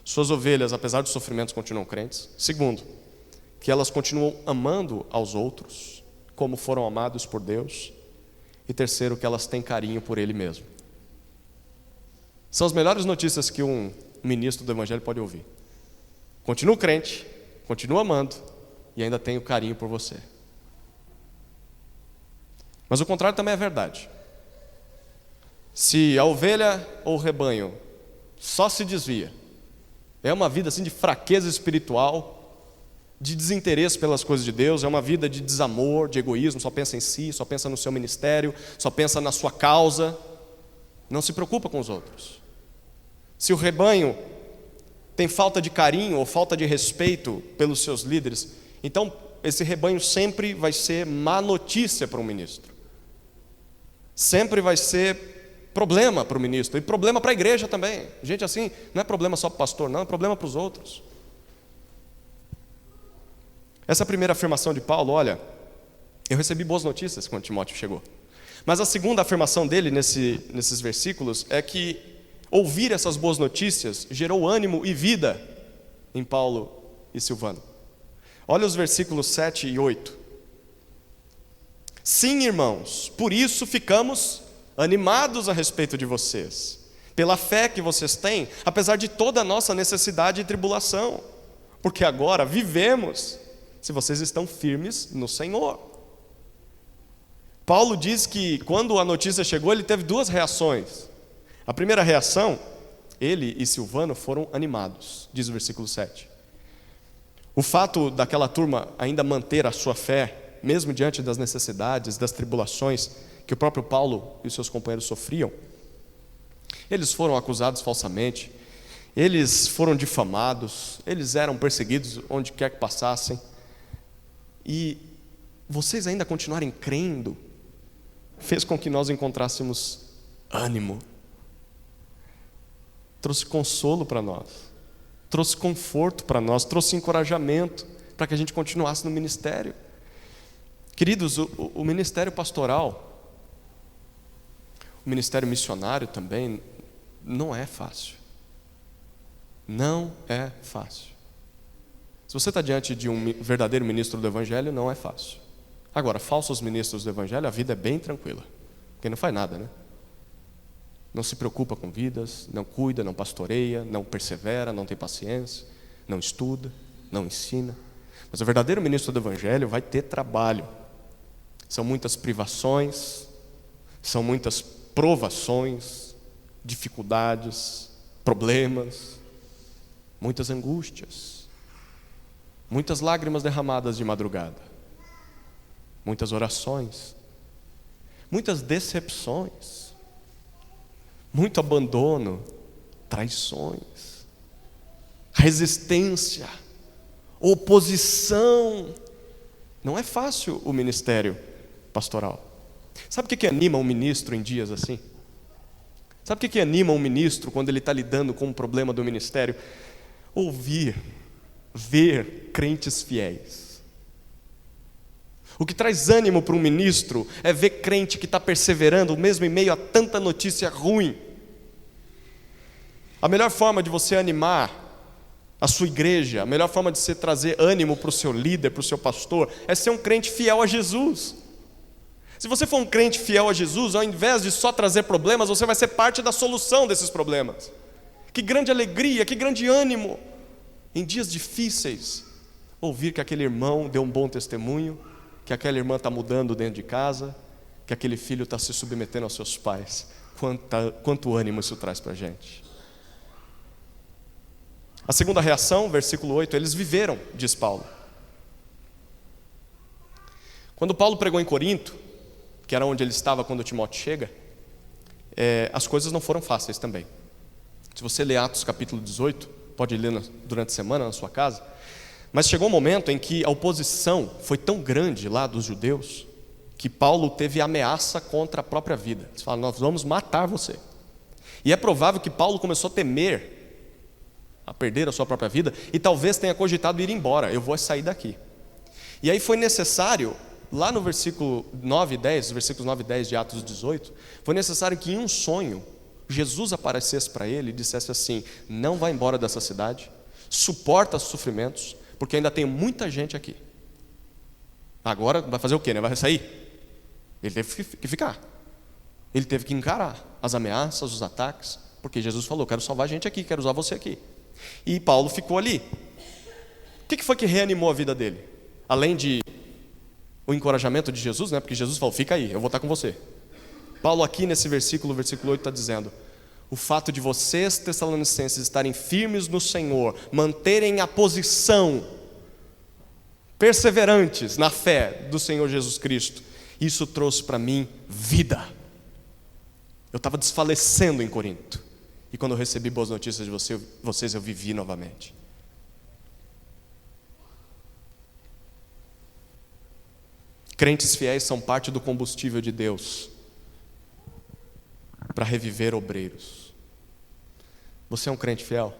Suas ovelhas, apesar dos sofrimentos, continuam crentes. Segundo, que elas continuam amando aos outros, como foram amados por Deus. E terceiro, que elas têm carinho por Ele mesmo. São as melhores notícias que um ministro do Evangelho pode ouvir. Continua crente, continua amando e ainda tem o carinho por você. Mas o contrário também é verdade. Se a ovelha ou o rebanho só se desvia, é uma vida assim de fraqueza espiritual, de desinteresse pelas coisas de Deus, é uma vida de desamor, de egoísmo, só pensa em si, só pensa no seu ministério, só pensa na sua causa, não se preocupa com os outros. Se o rebanho tem falta de carinho ou falta de respeito pelos seus líderes, então esse rebanho sempre vai ser má notícia para um ministro. Sempre vai ser problema para o ministro e problema para a igreja também. Gente, assim, não é problema só para o pastor, não, é problema para os outros. Essa primeira afirmação de Paulo, olha, eu recebi boas notícias quando Timóteo chegou. Mas a segunda afirmação dele nesses versículos é que ouvir essas boas notícias gerou ânimo e vida em Paulo e Silvano. Olha os versículos 7 e 8. Sim, irmãos, por isso ficamos animados a respeito de vocês, pela fé que vocês têm, apesar de toda a nossa necessidade e tribulação, porque agora vivemos se vocês estão firmes no Senhor. Paulo diz que quando a notícia chegou, ele teve duas reações. A primeira reação, ele e Silvano foram animados, diz o versículo 7. O fato daquela turma ainda manter a sua fé, mesmo diante das necessidades, das tribulações que o próprio Paulo e os seus companheiros sofriam. Eles foram acusados falsamente, eles foram difamados, eles eram perseguidos onde quer que passassem. E vocês ainda continuarem crendo fez com que nós encontrássemos ânimo, trouxe consolo para nós, trouxe conforto para nós, trouxe encorajamento para que a gente continuasse no ministério. Queridos, o ministério pastoral, o ministério missionário também, não é fácil. Não é fácil. Se você está diante de um verdadeiro ministro do Evangelho, não é fácil. Agora, falsos ministros do Evangelho, a vida é bem tranquila, porque não faz nada, né? Não se preocupa com vidas, não cuida, não pastoreia, não persevera, não tem paciência, não estuda, não ensina. Mas o verdadeiro ministro do Evangelho vai ter trabalho. São muitas privações, são muitas provações, dificuldades, problemas, muitas angústias, muitas lágrimas derramadas de madrugada, muitas orações, muitas decepções, muito abandono, traições, resistência, oposição. Não é fácil o ministério pastoral. Sabe o que anima um ministro em dias assim? Sabe o que anima um ministro quando ele está lidando com um problema do ministério? Ouvir, ver crentes fiéis. O que traz ânimo para um ministro é ver crente que está perseverando, mesmo em meio a tanta notícia ruim. A melhor forma de você animar a sua igreja, a melhor forma de você trazer ânimo para o seu líder, para o seu pastor, é ser um crente fiel a Jesus. Se você for um crente fiel a Jesus, ao invés de só trazer problemas, você vai ser parte da solução desses problemas. Que grande alegria, que grande ânimo, em dias difíceis, ouvir que aquele irmão deu um bom testemunho, que aquela irmã está mudando dentro de casa, que aquele filho está se submetendo aos seus pais. Quanto ânimo isso traz para a gente. A segunda reação, versículo 8, eles viveram, diz Paulo. Quando Paulo pregou em Corinto, que era onde ele estava quando Timóteo chega, as coisas não foram fáceis também. Se você ler Atos capítulo 18, pode ler durante a semana na sua casa, mas chegou um momento em que a oposição foi tão grande lá dos judeus, que Paulo teve ameaça contra a própria vida. Eles falaram, nós vamos matar você. E é provável que Paulo começou a temer, a perder a sua própria vida, e talvez tenha cogitado ir embora, eu vou sair daqui. E aí foi necessário, lá no versículo 9 e 10, versículos 9 e 10 de Atos 18, foi necessário que em um sonho, Jesus aparecesse para ele e dissesse assim, não vá embora dessa cidade, suporta os sofrimentos, porque ainda tem muita gente aqui. Agora vai fazer o quê, né? Vai sair? Ele teve que ficar. Ele teve que encarar as ameaças, os ataques, porque Jesus falou, quero salvar gente aqui, quero usar você aqui. E Paulo ficou ali. O que foi que reanimou a vida dele? Além de o encorajamento de Jesus, né? Porque Jesus falou, fica aí, eu vou estar com você. Paulo aqui nesse versículo 8 está dizendo, o fato de vocês, tessalonicenses, estarem firmes no Senhor, manterem a posição, perseverantes na fé do Senhor Jesus Cristo, isso trouxe para mim vida. Eu estava desfalecendo em Corinto, e quando eu recebi boas notícias de vocês, eu vivi novamente. Crentes fiéis são parte do combustível de Deus para reviver obreiros. Você é um crente fiel?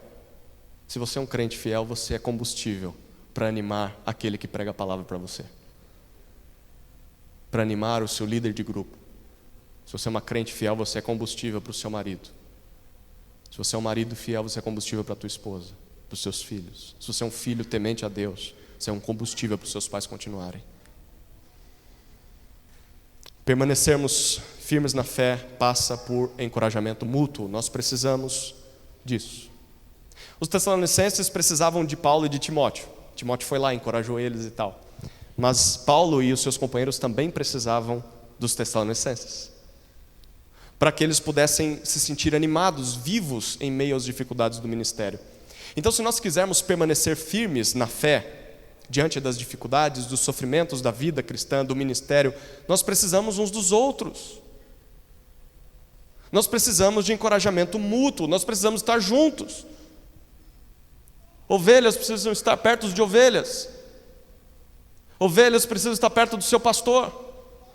Se você é um crente fiel, você é combustível para animar aquele que prega a palavra para você, para animar o seu líder de grupo. Se você é uma crente fiel, você é combustível para o seu marido. Se você é um marido fiel, você é combustível para a tua esposa, para os seus filhos. Se você é um filho temente a Deus, você é um combustível para os seus pais continuarem. Permanecermos firmes na fé passa por encorajamento mútuo. Nós precisamos disso. Os tessalonicenses precisavam de Paulo e de Timóteo. Timóteo foi lá, encorajou eles e tal. Mas Paulo e os seus companheiros também precisavam dos tessalonicenses, para que eles pudessem se sentir animados, vivos em meio às dificuldades do ministério. Então, se nós quisermos permanecer firmes na fé, diante das dificuldades, dos sofrimentos da vida cristã, do ministério, nós precisamos uns dos outros. Nós precisamos de encorajamento mútuo, nós precisamos estar juntos. Ovelhas precisam estar perto de ovelhas. Ovelhas precisam estar perto do seu pastor.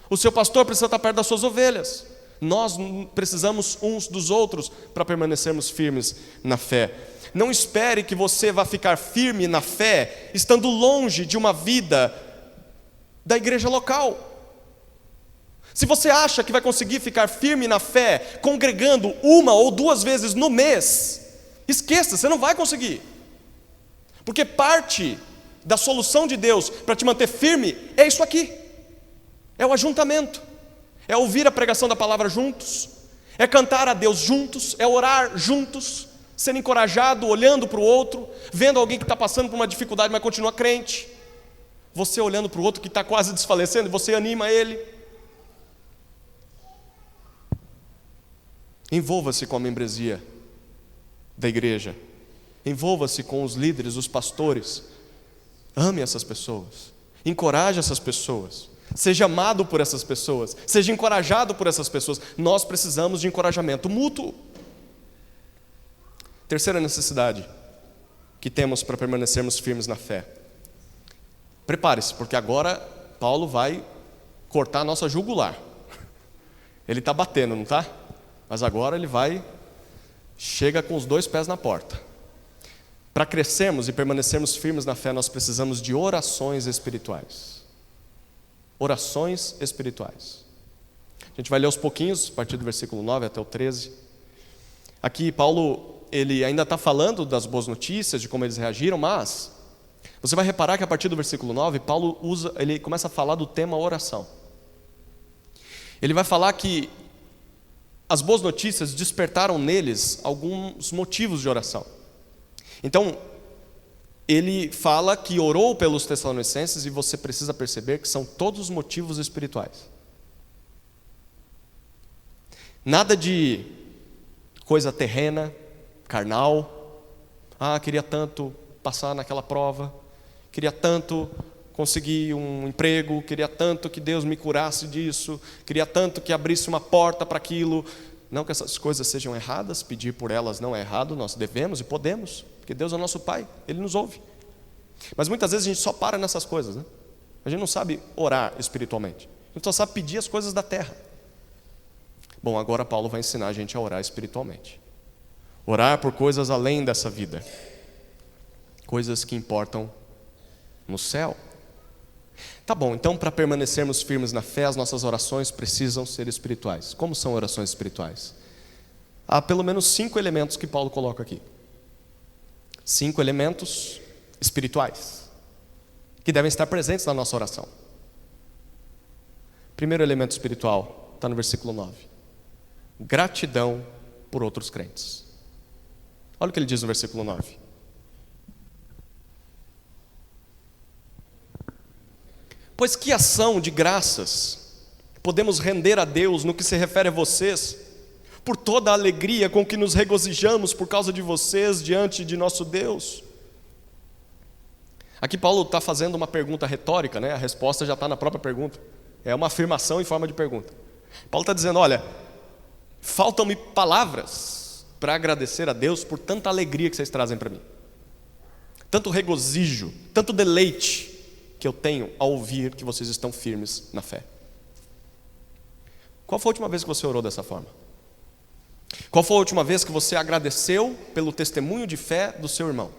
O seu pastor precisa estar perto das suas ovelhas. Nós precisamos uns dos outros para permanecermos firmes na fé. Não espere que você vá ficar firme na fé estando longe de uma vida da igreja local. Se você acha que vai conseguir ficar firme na fé congregando 1 ou 2 vezes no mês, esqueça, você não vai conseguir. Porque parte da solução de Deus para te manter firme é isso aqui. É o ajuntamento. É ouvir a pregação da palavra juntos. É cantar a Deus juntos. É orar juntos. Sendo encorajado, olhando para o outro. Vendo alguém que está passando por uma dificuldade, mas continua crente. Você olhando para o outro que está quase desfalecendo e você anima ele. Envolva-se com a membresia da igreja. Envolva-se com os líderes, os pastores. Ame essas pessoas. Encoraje essas pessoas. Seja amado por essas pessoas. Seja encorajado por essas pessoas. Nós precisamos de encorajamento mútuo. Terceira necessidade que temos para permanecermos firmes na fé. Prepare-se, porque agora Paulo vai cortar a nossa jugular. Ele está batendo, não está? Mas agora ele chega com os 2 pés na porta. Para crescermos e permanecermos firmes na fé, nós precisamos de orações espirituais. Orações espirituais. A gente vai ler aos pouquinhos, a partir do versículo 9 até o 13. Aqui Paulo, ele ainda está falando das boas notícias, de como eles reagiram, mas você vai reparar que a partir do versículo 9, Paulo ele começa a falar do tema oração. Ele vai falar que as boas notícias despertaram neles alguns motivos de oração. Então, ele fala que orou pelos Tessalonicenses e você precisa perceber que são todos motivos espirituais. Nada de coisa terrena, carnal. Queria tanto passar naquela prova, queria tanto conseguir um emprego, queria tanto que Deus me curasse disso, queria tanto que abrisse uma porta para aquilo. Não que essas coisas sejam erradas, pedir por elas não é errado, nós devemos e podemos, porque Deus é o nosso Pai, Ele nos ouve. Mas muitas vezes a gente só para nessas coisas, né? A gente não sabe orar espiritualmente, a gente só sabe pedir as coisas da terra. Bom, agora Paulo vai ensinar a gente a orar espiritualmente. Orar por coisas além dessa vida, coisas que importam no céu. Tá bom, então para permanecermos firmes na fé, as nossas orações precisam ser espirituais. Como são orações espirituais? Há pelo menos 5 elementos que Paulo coloca aqui. 5 elementos espirituais que devem estar presentes na nossa oração. Primeiro elemento espiritual está no versículo 9. Gratidão por outros crentes. Olha o que ele diz no versículo 9. Pois que ação de graças podemos render a Deus no que se refere a vocês, por toda a alegria com que nos regozijamos por causa de vocês diante de nosso Deus? Aqui Paulo está fazendo uma pergunta retórica, né? A resposta já está na própria pergunta. É uma afirmação em forma de pergunta. Paulo está dizendo, olha, faltam-me palavras para agradecer a Deus por tanta alegria que vocês trazem para mim. Tanto regozijo, tanto deleite que eu tenho ao ouvir que vocês estão firmes na fé. Qual foi a última vez que você orou dessa forma? Qual foi a última vez que você agradeceu pelo testemunho de fé do seu irmão?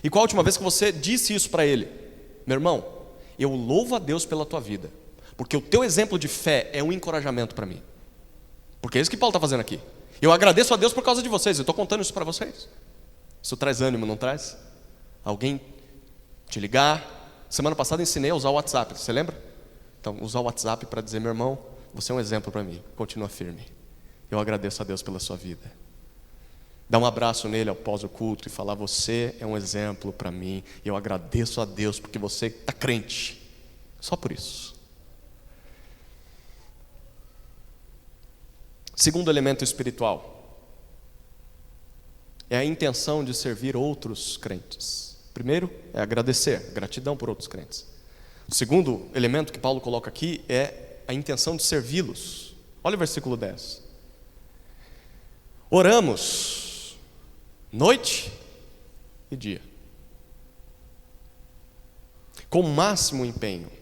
E qual a última vez que você disse isso para ele? Meu irmão, eu louvo a Deus pela tua vida, porque o teu exemplo de fé é um encorajamento para mim. Porque é isso que Paulo está fazendo aqui. Eu agradeço a Deus por causa de vocês, eu estou contando isso para vocês. Isso traz ânimo, não traz? Alguém te ligar. Semana passada ensinei a usar o WhatsApp, você lembra? Então, usar o WhatsApp para dizer, meu irmão, você é um exemplo para mim, continua firme. Eu agradeço a Deus pela sua vida. Dá um abraço nele após o culto e falar, você é um exemplo para mim. Eu agradeço a Deus porque você está crente. Só por isso. Segundo elemento espiritual é a intenção de servir outros crentes. Primeiro é agradecer, gratidão por outros crentes. O segundo elemento que Paulo coloca aqui é a intenção de servi-los. Olha o versículo 10. Oramos noite e dia, com o máximo empenho,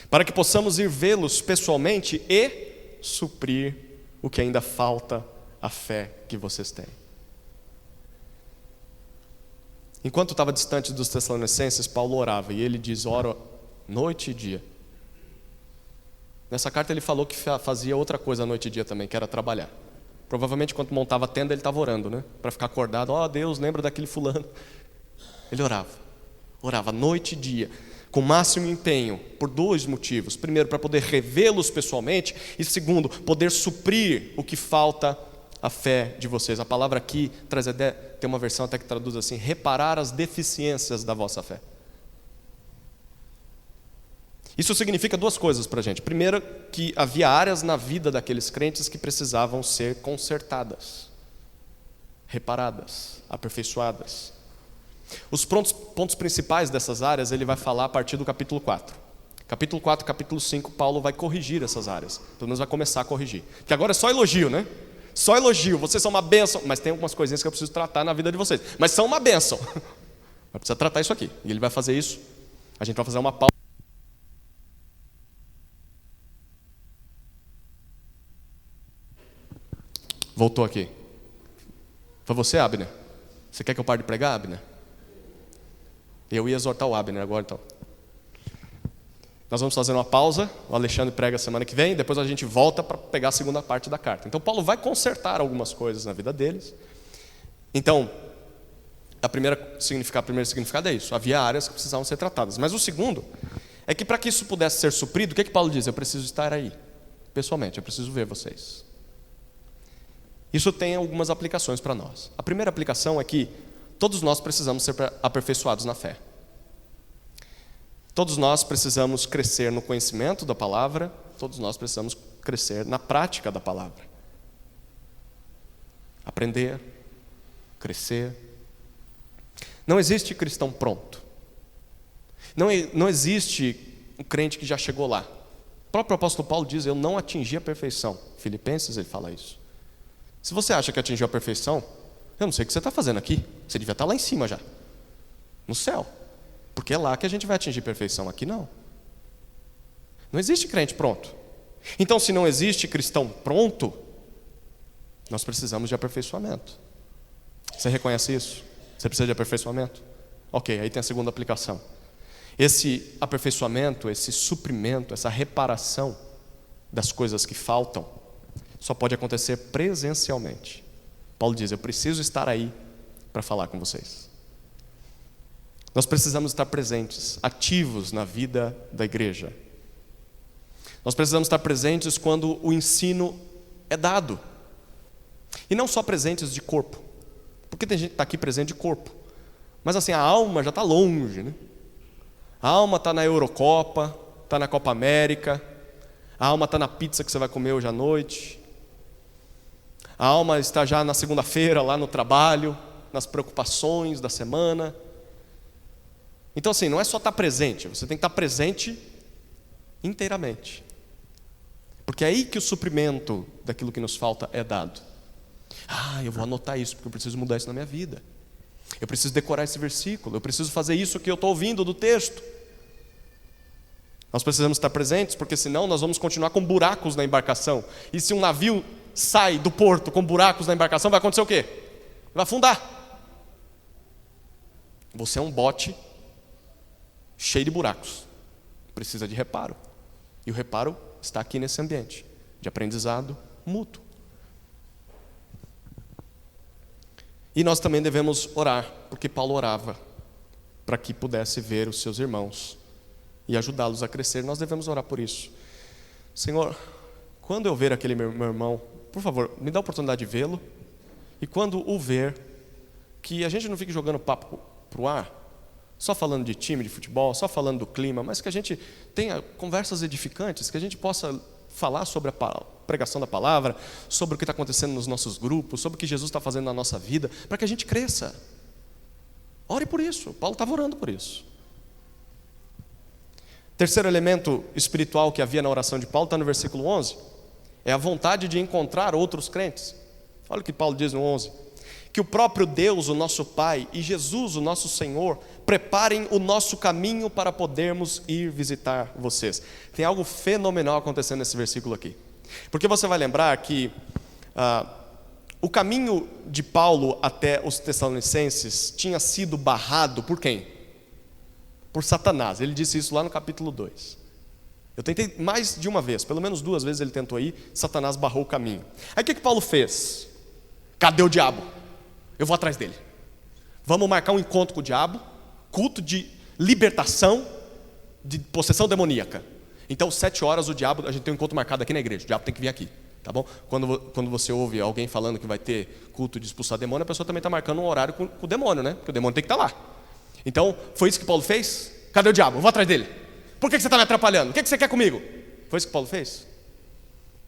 para que possamos ir vê-los pessoalmente e suprir o que ainda falta à fé que vocês têm. Enquanto estava distante dos Tessalonicenses, Paulo orava, e ele diz: oro noite e dia. Nessa carta ele falou que fazia outra coisa noite e dia também, que era trabalhar. Provavelmente quando montava a tenda ele estava orando, né? Para ficar acordado, Deus, lembra daquele fulano. Ele orava noite e dia, com máximo empenho, por dois motivos. Primeiro, para poder revê-los pessoalmente, e segundo, poder suprir o que falta à fé de vocês. A palavra aqui traz a ideia, tem uma versão até que traduz assim: reparar as deficiências da vossa fé. Isso significa duas coisas para a gente. Primeiro, que havia áreas na vida daqueles crentes que precisavam ser consertadas, reparadas, aperfeiçoadas. Os pontos principais dessas áreas ele vai falar a partir do capítulo 4. Capítulo 4, capítulo 5, Paulo vai corrigir essas áreas. Pelo menos vai começar a corrigir. Porque agora é só elogio, né? Só elogio, vocês são uma bênção. Mas tem algumas coisinhas que eu preciso tratar na vida de vocês. Mas são uma bênção. Mas precisa tratar isso aqui. E ele vai fazer isso. A gente vai fazer uma pausa. Voltou aqui. Foi você, Abner? Você quer que eu pare de pregar, Abner? Eu ia exortar o Abner agora, então. Nós vamos fazer uma pausa. O Alexandre prega semana que vem. Depois a gente volta para pegar a segunda parte da carta. Então Paulo vai consertar algumas coisas na vida deles. Então, o primeiro significado é isso. Havia áreas que precisavam ser tratadas. Mas o segundo é que para que isso pudesse ser suprido, o que Paulo diz? Eu preciso estar aí, pessoalmente. Eu preciso ver vocês. Isso tem algumas aplicações para nós. A primeira aplicação é que todos nós precisamos ser aperfeiçoados na fé. Todos nós precisamos crescer no conhecimento da palavra, todos nós precisamos crescer na prática da palavra. Aprender, crescer. Não existe cristão pronto. Não existe um crente que já chegou lá. O próprio apóstolo Paulo diz: eu não atingi a perfeição. Filipenses ele fala isso. Se você acha que atingiu a perfeição, eu não sei o que você está fazendo aqui. Você devia estar lá em cima já, no céu. Porque é lá que a gente vai atingir perfeição, aqui não. Não existe crente pronto. Então, se não existe cristão pronto, nós precisamos de aperfeiçoamento. Você reconhece isso? Você precisa de aperfeiçoamento? Ok, aí tem a segunda aplicação. Esse aperfeiçoamento, esse suprimento, essa reparação das coisas que faltam, só pode acontecer presencialmente. Paulo diz: eu preciso estar aí para falar com vocês. Nós precisamos estar presentes, ativos na vida da igreja. Nós precisamos estar presentes quando o ensino é dado. E não só presentes de corpo. Porque tem gente que está aqui presente de corpo. Mas assim, a alma já está longe, né? A alma está na Eurocopa, está na Copa América, a alma está na pizza que você vai comer hoje à noite. A alma está já na segunda-feira, lá no trabalho, nas preocupações da semana. Então assim, não é só estar presente, você tem que estar presente inteiramente. Porque é aí que o suprimento daquilo que nos falta é dado. Eu vou anotar isso, porque eu preciso mudar isso na minha vida. Eu preciso decorar esse versículo, eu preciso fazer isso que eu estou ouvindo do texto. Nós precisamos estar presentes, porque senão nós vamos continuar com buracos na embarcação. E se um navio sai do porto com buracos na embarcação, vai acontecer o quê? Vai afundar. Você é um bote cheio de buracos. Precisa de reparo. E o reparo está aqui nesse ambiente de aprendizado mútuo. E nós também devemos orar, porque Paulo orava para que pudesse ver os seus irmãos e ajudá-los a crescer. Nós devemos orar por isso. Senhor, quando eu ver aquele meu irmão, por favor, me dá a oportunidade de vê-lo. E quando o ver, que a gente não fique jogando papo para o ar, só falando de time de futebol, só falando do clima, mas que a gente tenha conversas edificantes, que a gente possa falar sobre a pregação da palavra, sobre o que está acontecendo nos nossos grupos, sobre o que Jesus está fazendo na nossa vida, para que a gente cresça. Ore por isso. Paulo estava orando por isso. Terceiro elemento espiritual que havia na oração de Paulo está no versículo 11. É a vontade de encontrar outros crentes. Olha o que Paulo diz no 11. Que o próprio Deus, o nosso Pai, e Jesus, o nosso Senhor, preparem o nosso caminho para podermos ir visitar vocês. Tem algo fenomenal acontecendo nesse versículo aqui. Porque você vai lembrar que o caminho de Paulo até os Tessalonicenses tinha sido barrado por quem? Por Satanás. Ele disse isso lá no capítulo 2. Eu tentei mais de uma vez, pelo menos 2 vezes ele tentou ir, Satanás barrou o caminho. Aí o que Paulo fez? Cadê o diabo? Eu vou atrás dele. Vamos marcar um encontro com o diabo, culto de libertação de possessão demoníaca. Então 7 horas o diabo, a gente tem um encontro marcado aqui na igreja, o diabo tem que vir aqui, tá bom? Quando você ouve alguém falando que vai ter culto de expulsar demônio, a pessoa também está marcando um horário com o demônio, né? Porque o demônio tem que estar lá. Então, foi isso que Paulo fez? Cadê o diabo? Eu vou atrás dele. Por que você está me atrapalhando? O que você quer comigo? Foi isso que Paulo fez?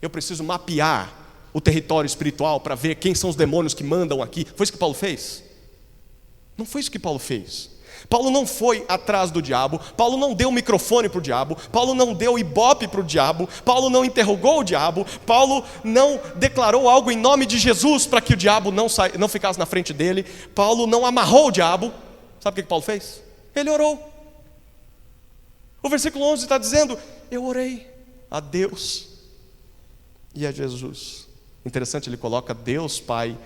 Eu preciso mapear o território espiritual para ver quem são os demônios que mandam aqui. Foi isso que Paulo fez? Não foi isso que Paulo fez. Paulo não foi atrás do diabo. Paulo não deu o microfone para o diabo. Paulo não deu ibope para o diabo. Paulo não interrogou o diabo. Paulo não declarou algo em nome de Jesus para que o diabo não ficasse na frente dele. Paulo não amarrou o diabo. Sabe o que Paulo fez? Ele orou. O versículo 11 está dizendo: eu orei a Deus e a Jesus. Interessante, ele coloca Deus Pai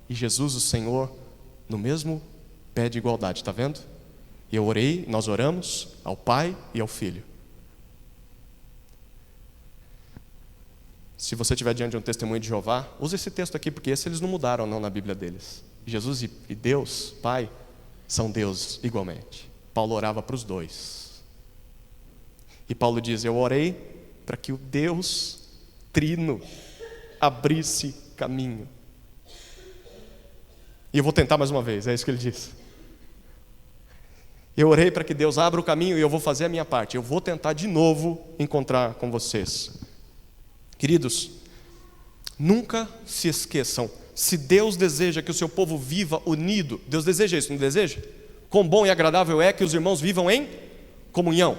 e Jesus o Senhor no mesmo pé de igualdade, está vendo? Eu orei, nós oramos ao Pai e ao Filho. Se você estiver diante de um testemunho de Jeová, use esse texto aqui, porque esse eles não mudaram não na Bíblia deles. Jesus e Deus, Pai, são Deus igualmente. Paulo orava para os dois. E Paulo diz: eu orei para que o Deus Trino abrisse caminho. E eu vou tentar mais uma vez, é isso que ele diz. Eu orei para que Deus abra o caminho e eu vou fazer a minha parte. Eu vou tentar de novo encontrar com vocês. Queridos, nunca se esqueçam, se Deus deseja que o seu povo viva unido, Deus deseja isso, não deseja? Quão bom e agradável é que os irmãos vivam em comunhão.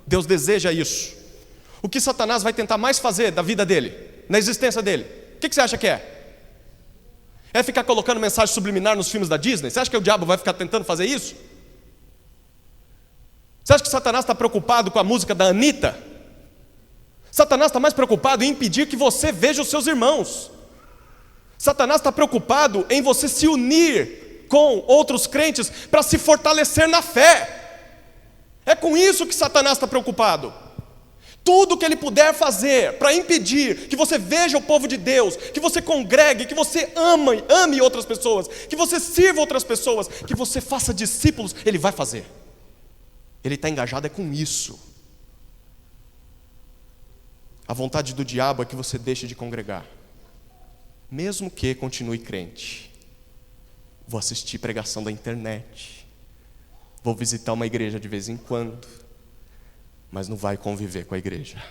Deus deseja isso. O que Satanás vai tentar mais fazer da vida dele, na existência dele, o que você acha que é? É ficar colocando mensagem subliminar nos filmes da Disney? Você acha que o diabo vai ficar tentando fazer isso? Você acha que Satanás está preocupado com a música da Anitta? Satanás está mais preocupado em impedir que você veja os seus irmãos. Satanás está preocupado em você se unir com outros crentes para se fortalecer na fé. É com isso que Satanás está preocupado. Tudo que ele puder fazer para impedir que você veja o povo de Deus, que você congregue, que você ame outras pessoas, que você sirva outras pessoas, que você faça discípulos, ele vai fazer. Ele está engajado com isso. A vontade do diabo é que você deixe de congregar, mesmo que continue crente. Vou assistir pregação da internet, vou visitar uma igreja de vez em quando, mas não vai conviver com a igreja,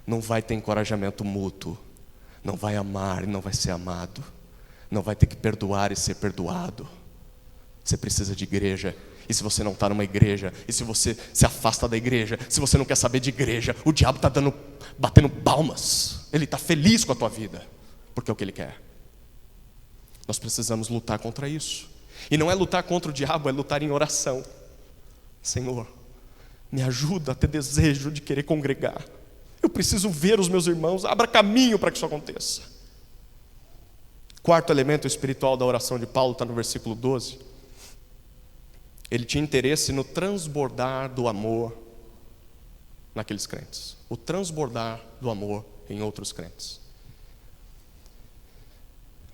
não vai ter encorajamento mútuo, não vai amar e não vai ser amado, não vai ter que perdoar e ser perdoado. Você precisa de igreja. E se você não está numa igreja, e se você se afasta da igreja, se você não quer saber de igreja, o diabo está batendo palmas. Ele está feliz com a tua vida, porque é o que ele quer. Nós precisamos lutar contra isso. E não é lutar contra o diabo, é lutar em oração. Senhor, me ajuda a ter desejo de querer congregar. Eu preciso ver os meus irmãos, abra caminho para que isso aconteça. Quarto elemento espiritual da oração de Paulo está no versículo 12. Ele tinha interesse no transbordar do amor naqueles crentes. O transbordar do amor em outros crentes.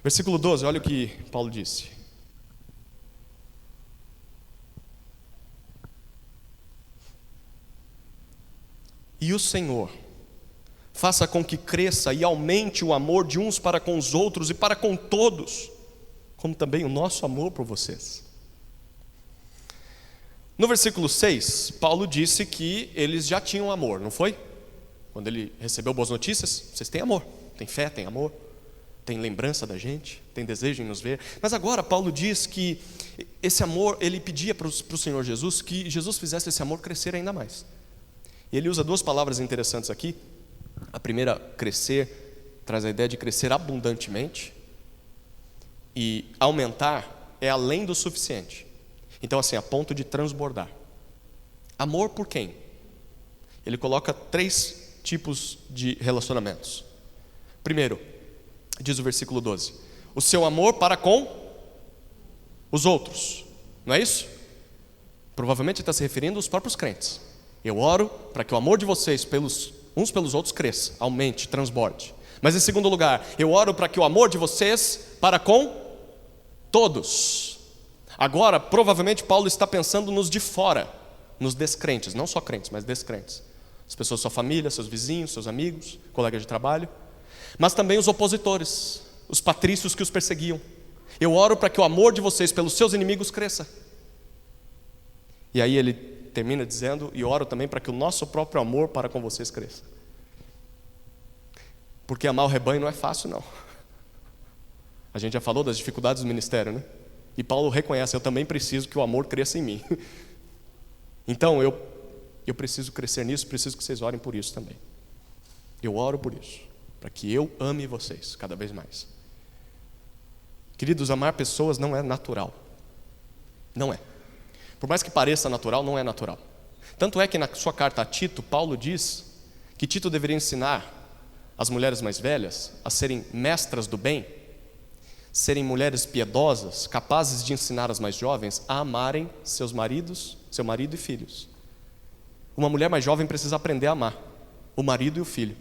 Versículo 12, olha o que Paulo disse. E o Senhor faça com que cresça e aumente o amor de uns para com os outros e para com todos, como também o nosso amor por vocês. No versículo 6, Paulo disse que eles já tinham amor, não foi? Quando ele recebeu boas notícias, vocês têm amor, têm fé, têm amor. tem lembrança da gente, tem desejo em nos ver. Mas agora Paulo diz que esse amor, ele pedia para o Senhor Jesus que Jesus fizesse esse amor crescer ainda mais. E ele usa duas palavras interessantes aqui. A primeira, crescer, traz a ideia de crescer abundantemente. E aumentar é além do suficiente. Então assim, a ponto de transbordar. Amor por quem? Ele coloca 3 tipos de relacionamentos. Primeiro, diz o versículo 12: o seu amor para com os outros. Não é isso? Provavelmente está se referindo aos próprios crentes. Eu oro para que o amor de vocês uns pelos outros cresça, aumente, transborde. Mas em segundo lugar, eu oro para que o amor de vocês para com todos. Agora, provavelmente Paulo está pensando nos de fora, nos descrentes, não só crentes, mas descrentes. As pessoas da sua família, seus vizinhos, seus amigos, colegas de trabalho. Mas também os opositores, os patrícios que os perseguiam. Eu oro para que o amor de vocês pelos seus inimigos cresça. E aí ele termina dizendo: e oro também para que o nosso próprio amor para com vocês cresça. Porque amar o rebanho não é fácil, não. A gente já falou das dificuldades do ministério, né? E Paulo reconhece: eu também preciso que o amor cresça em mim. Então eu preciso crescer nisso, preciso que vocês orem por isso também. Eu oro por isso, para que eu ame vocês cada vez mais. Queridos, amar pessoas não é natural. Não é. Por mais que pareça natural, não é natural. Tanto é que na sua carta a Tito, Paulo diz que Tito deveria ensinar as mulheres mais velhas a serem mestras do bem, serem mulheres piedosas, capazes de ensinar as mais jovens a amarem seus maridos, seu marido e filhos. Uma mulher mais jovem precisa aprender a amar o marido e o filho.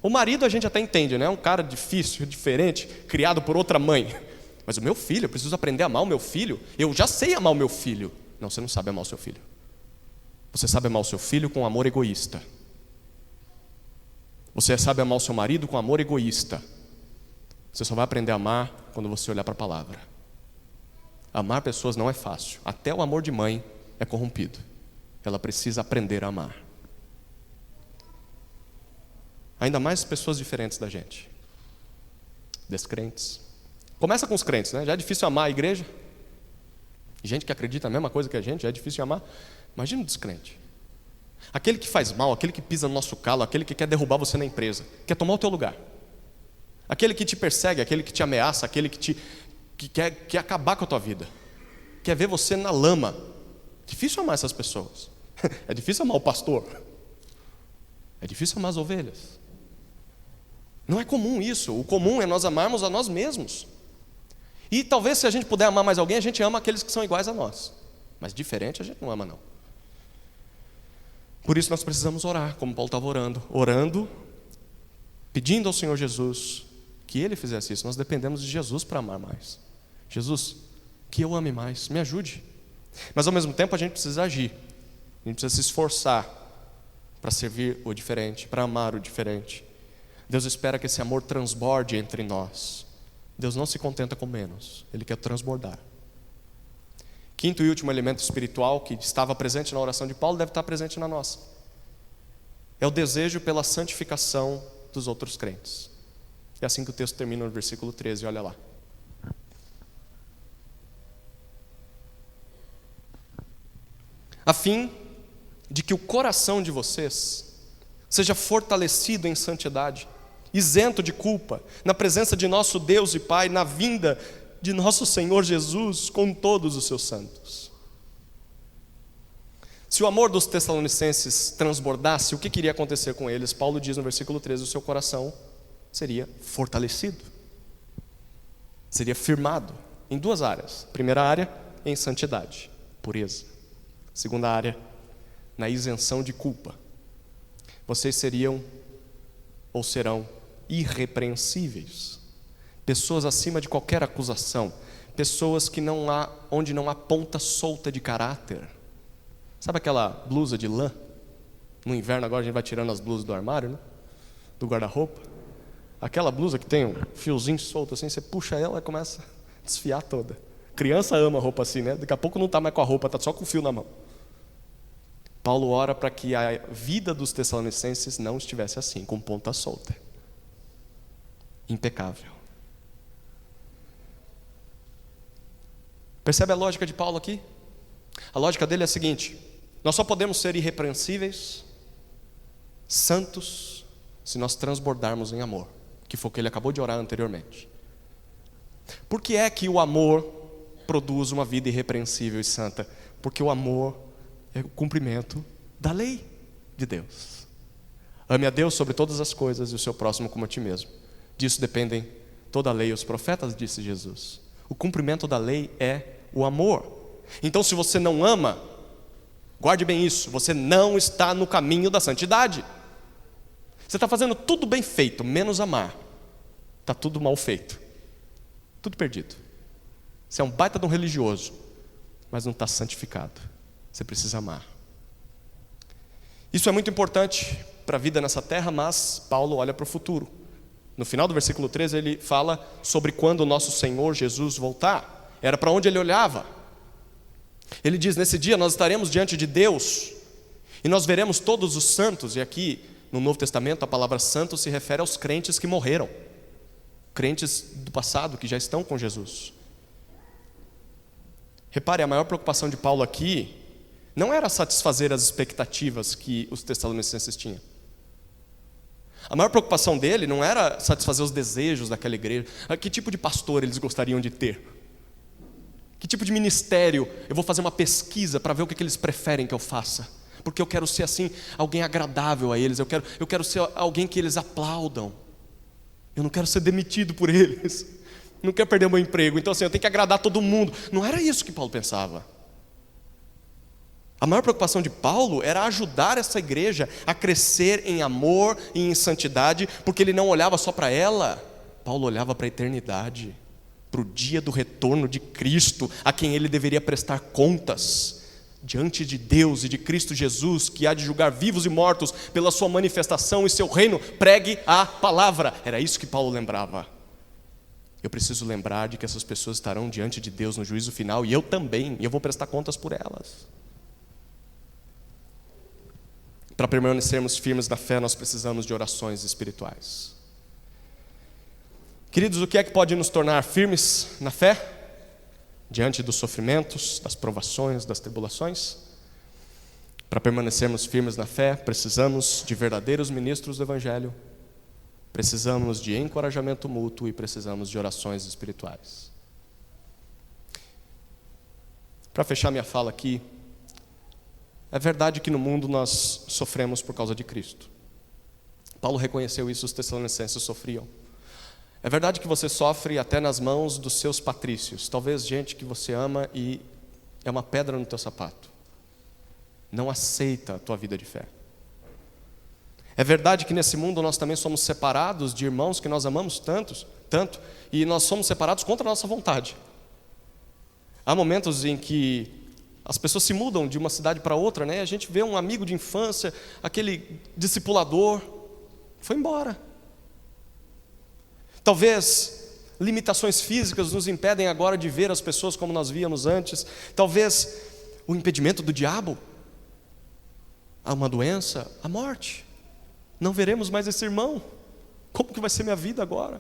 O marido a gente até entende, né? É um cara difícil, diferente, criado por outra mãe. Mas o meu filho, eu preciso aprender a amar o meu filho. Eu já sei amar o meu filho. Não, você não sabe amar o seu filho. Você sabe amar o seu filho com amor egoísta. Você sabe amar o seu marido com amor egoísta. Você só vai aprender a amar quando você olhar para a palavra. Amar pessoas não é fácil. Até o amor de mãe é corrompido. Ela precisa aprender a amar. Ainda mais pessoas diferentes da gente. Descrentes. Começa com os crentes, né? Já é difícil amar a igreja. Gente que acredita a mesma coisa que a gente, já é difícil amar. Imagina o descrente. Aquele que faz mal, aquele que pisa no nosso calo, aquele que quer derrubar você na empresa, quer tomar o teu lugar. Aquele que te persegue, aquele que te ameaça, aquele que quer acabar com a tua vida. Quer ver você na lama. Difícil amar essas pessoas. É difícil amar o pastor. É difícil amar as ovelhas. Não é comum isso. O comum é nós amarmos a nós mesmos. E talvez se a gente puder amar mais alguém, a gente ama aqueles que são iguais a nós. Mas diferente a gente não ama, não. Por isso nós precisamos orar, como Paulo estava orando, pedindo ao Senhor Jesus que Ele fizesse isso. Nós dependemos de Jesus para amar mais. Jesus, que eu ame mais, me ajude. Mas ao mesmo tempo a gente precisa agir. A gente precisa se esforçar para servir o diferente, para amar o diferente. Deus espera que esse amor transborde entre nós. Deus não se contenta com menos, Ele quer transbordar. Quinto e último elemento espiritual que estava presente na oração de Paulo deve estar presente na nossa. É o desejo pela santificação dos outros crentes. É assim que o texto termina no versículo 13, olha lá. A fim de que o coração de vocês seja fortalecido em santidade, isento de culpa, na presença de nosso Deus e Pai, na vinda de nosso Senhor Jesus com todos os seus santos. Se o amor dos tessalonicenses transbordasse, o que iria acontecer com eles? Paulo diz no versículo 13, o seu coração seria fortalecido, seria firmado em duas áreas. Primeira área, em santidade, pureza. Segunda área, na isenção de culpa. Vocês seriam ou serão irrepreensíveis, pessoas acima de qualquer acusação, pessoas que onde não há ponta solta de caráter. Sabe aquela blusa de lã? No inverno agora a gente vai tirando as blusas do armário, né? Do guarda-roupa. Aquela blusa que tem um fiozinho solto assim, você puxa ela e começa a desfiar toda. Criança ama roupa assim, né? Daqui a pouco não está mais com a roupa, está só com o fio na mão. Paulo ora para que a vida dos tessalonicenses não estivesse assim, com ponta solta. Impecável. Percebe a lógica de Paulo aqui? A lógica dele é a seguinte: nós só podemos ser irrepreensíveis, santos, se nós transbordarmos em amor, que foi o que ele acabou de orar anteriormente. Por que é que o amor produz uma vida irrepreensível e santa? Porque o amor é o cumprimento da lei de Deus. Ame a Deus sobre todas as coisas e o seu próximo como a ti mesmo. Disso dependem toda a lei e os profetas, disse Jesus. O cumprimento da lei é o amor. Então, se você não ama, guarde bem isso, você não está no caminho da santidade. Você está fazendo tudo bem feito, menos amar. Está tudo mal feito, tudo perdido. Você é um baita de um religioso, mas não está santificado. Você precisa amar. Isso é muito importante para a vida nessa terra, mas Paulo olha para o futuro. No final do versículo 13 ele fala sobre quando o nosso Senhor Jesus voltar. Era para onde ele olhava. Ele diz: nesse dia nós estaremos diante de Deus e nós veremos todos os santos. E aqui no Novo Testamento a palavra santo se refere aos crentes que morreram, crentes do passado que já estão com Jesus. Repare, a maior preocupação de Paulo aqui não era satisfazer as expectativas que os tessalonicenses tinham. A maior preocupação dele não era satisfazer os desejos daquela igreja. Que tipo de pastor eles gostariam de ter? Que tipo de ministério? Eu vou fazer uma pesquisa para ver o que eles preferem que eu faça, porque eu quero ser assim, alguém agradável a eles. Eu quero ser alguém que eles aplaudam. Eu não quero ser demitido por eles. Não quero perder o meu emprego. Então assim, eu tenho que agradar todo mundo. Não era isso que Paulo pensava. A maior preocupação de Paulo era ajudar essa igreja a crescer em amor e em santidade, porque ele não olhava só para ela. Paulo olhava para a eternidade, para o dia do retorno de Cristo, a quem ele deveria prestar contas diante de Deus e de Cristo Jesus, que há de julgar vivos e mortos pela sua manifestação e seu reino. Pregue a palavra. Era isso que Paulo lembrava. Eu preciso lembrar de que essas pessoas estarão diante de Deus no juízo final, e eu também, e eu vou prestar contas por elas. Para permanecermos firmes na fé, nós precisamos de orações espirituais. Queridos, o que é que pode nos tornar firmes na fé? Diante dos sofrimentos, das provações, das tribulações? Para permanecermos firmes na fé, precisamos de verdadeiros ministros do Evangelho, precisamos de encorajamento mútuo e precisamos de orações espirituais. Para fechar minha fala aqui, é verdade que no mundo nós sofremos por causa de Cristo. Paulo reconheceu isso, os tessalonicenses sofriam. É verdade que você sofre até nas mãos dos seus patrícios, talvez gente que você ama e é uma pedra no teu sapato. Não aceita a tua vida de fé. É verdade que nesse mundo nós também somos separados de irmãos que nós amamos tanto, e nós somos separados contra a nossa vontade. Há momentos em que as pessoas se mudam de uma cidade para outra, né? A gente vê um amigo de infância, aquele discipulador, foi embora. Talvez limitações físicas nos impedem agora de ver as pessoas como nós víamos antes. Talvez o impedimento do diabo, há uma doença, a morte. Não veremos mais esse irmão. Como que vai ser minha vida agora?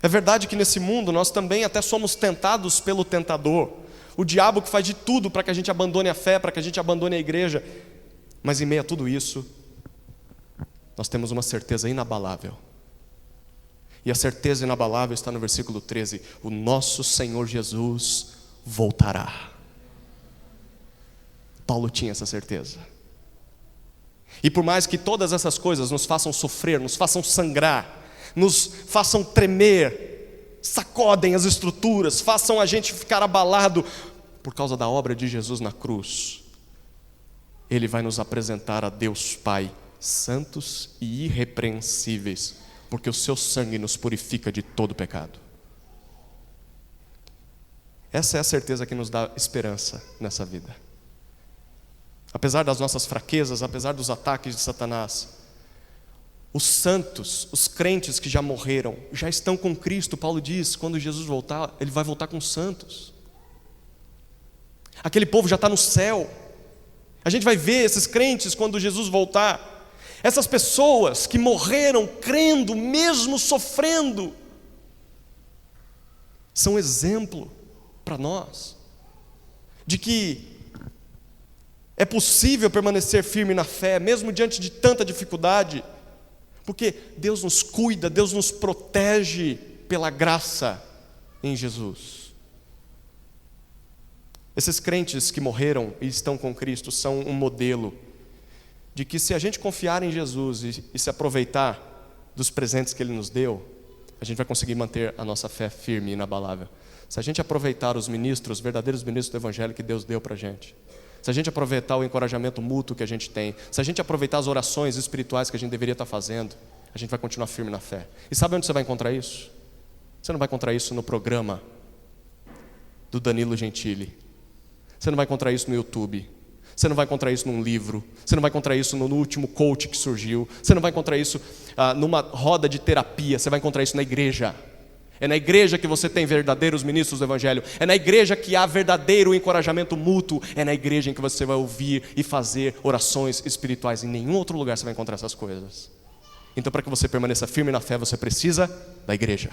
É verdade que nesse mundo nós também até somos tentados pelo tentador. O diabo que faz de tudo para que a gente abandone a fé, para que a gente abandone a igreja. Mas em meio a tudo isso, nós temos uma certeza inabalável. E a certeza inabalável está no versículo 13. O nosso Senhor Jesus voltará. Paulo tinha essa certeza. E por mais que todas essas coisas nos façam sofrer, nos façam sangrar, nos façam tremer, sacodem as estruturas, façam a gente ficar abalado por causa da obra de Jesus na cruz, Ele vai nos apresentar a Deus Pai, santos e irrepreensíveis, porque o seu sangue nos purifica de todo pecado. Essa é a certeza que nos dá esperança nessa vida. Apesar das nossas fraquezas, apesar dos ataques de Satanás, os santos, os crentes que já morreram, já estão com Cristo. Paulo diz, quando Jesus voltar, Ele vai voltar com os santos. Aquele povo já está no céu. A gente vai ver esses crentes quando Jesus voltar. Essas pessoas que morreram crendo, mesmo sofrendo, são exemplo para nós de que é possível permanecer firme na fé, mesmo diante de tanta dificuldade, porque Deus nos cuida, Deus nos protege pela graça em Jesus. Esses crentes que morreram e estão com Cristo são um modelo de que, se a gente confiar em Jesus e se aproveitar dos presentes que Ele nos deu, a gente vai conseguir manter a nossa fé firme e inabalável. Se a gente aproveitar os verdadeiros ministros do Evangelho que Deus deu para a gente, se a gente aproveitar o encorajamento mútuo que a gente tem, se a gente aproveitar as orações espirituais que a gente deveria estar fazendo, a gente vai continuar firme na fé. E sabe onde você vai encontrar isso? Você não vai encontrar isso no programa do Danilo Gentili. Você não vai encontrar isso no YouTube. Você não vai encontrar isso num livro. Você não vai encontrar isso no último coach que surgiu. Você não vai encontrar isso numa roda de terapia. Você vai encontrar isso na igreja. É na igreja que você tem verdadeiros ministros do Evangelho. É na igreja que há verdadeiro encorajamento mútuo. É na igreja em que você vai ouvir e fazer orações espirituais. Em nenhum outro lugar você vai encontrar essas coisas. Então, para que você permaneça firme na fé, você precisa da igreja.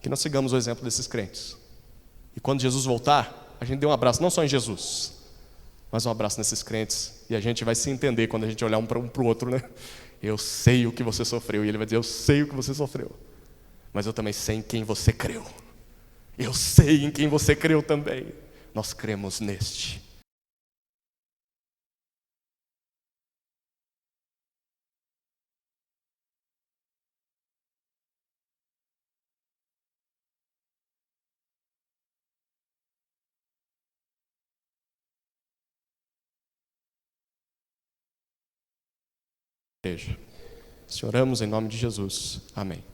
Que nós sigamos o exemplo desses crentes. E quando Jesus voltar, a gente dê um abraço, não só em Jesus, mas um abraço nesses crentes. E a gente vai se entender quando a gente olhar um para o outro, né? Eu sei o que você sofreu. E ele vai dizer, eu sei o que você sofreu. Mas eu também sei em quem você creu. Eu sei em quem você creu também. Nós cremos neste. Igreja. Se oramos em nome de Jesus. Amém.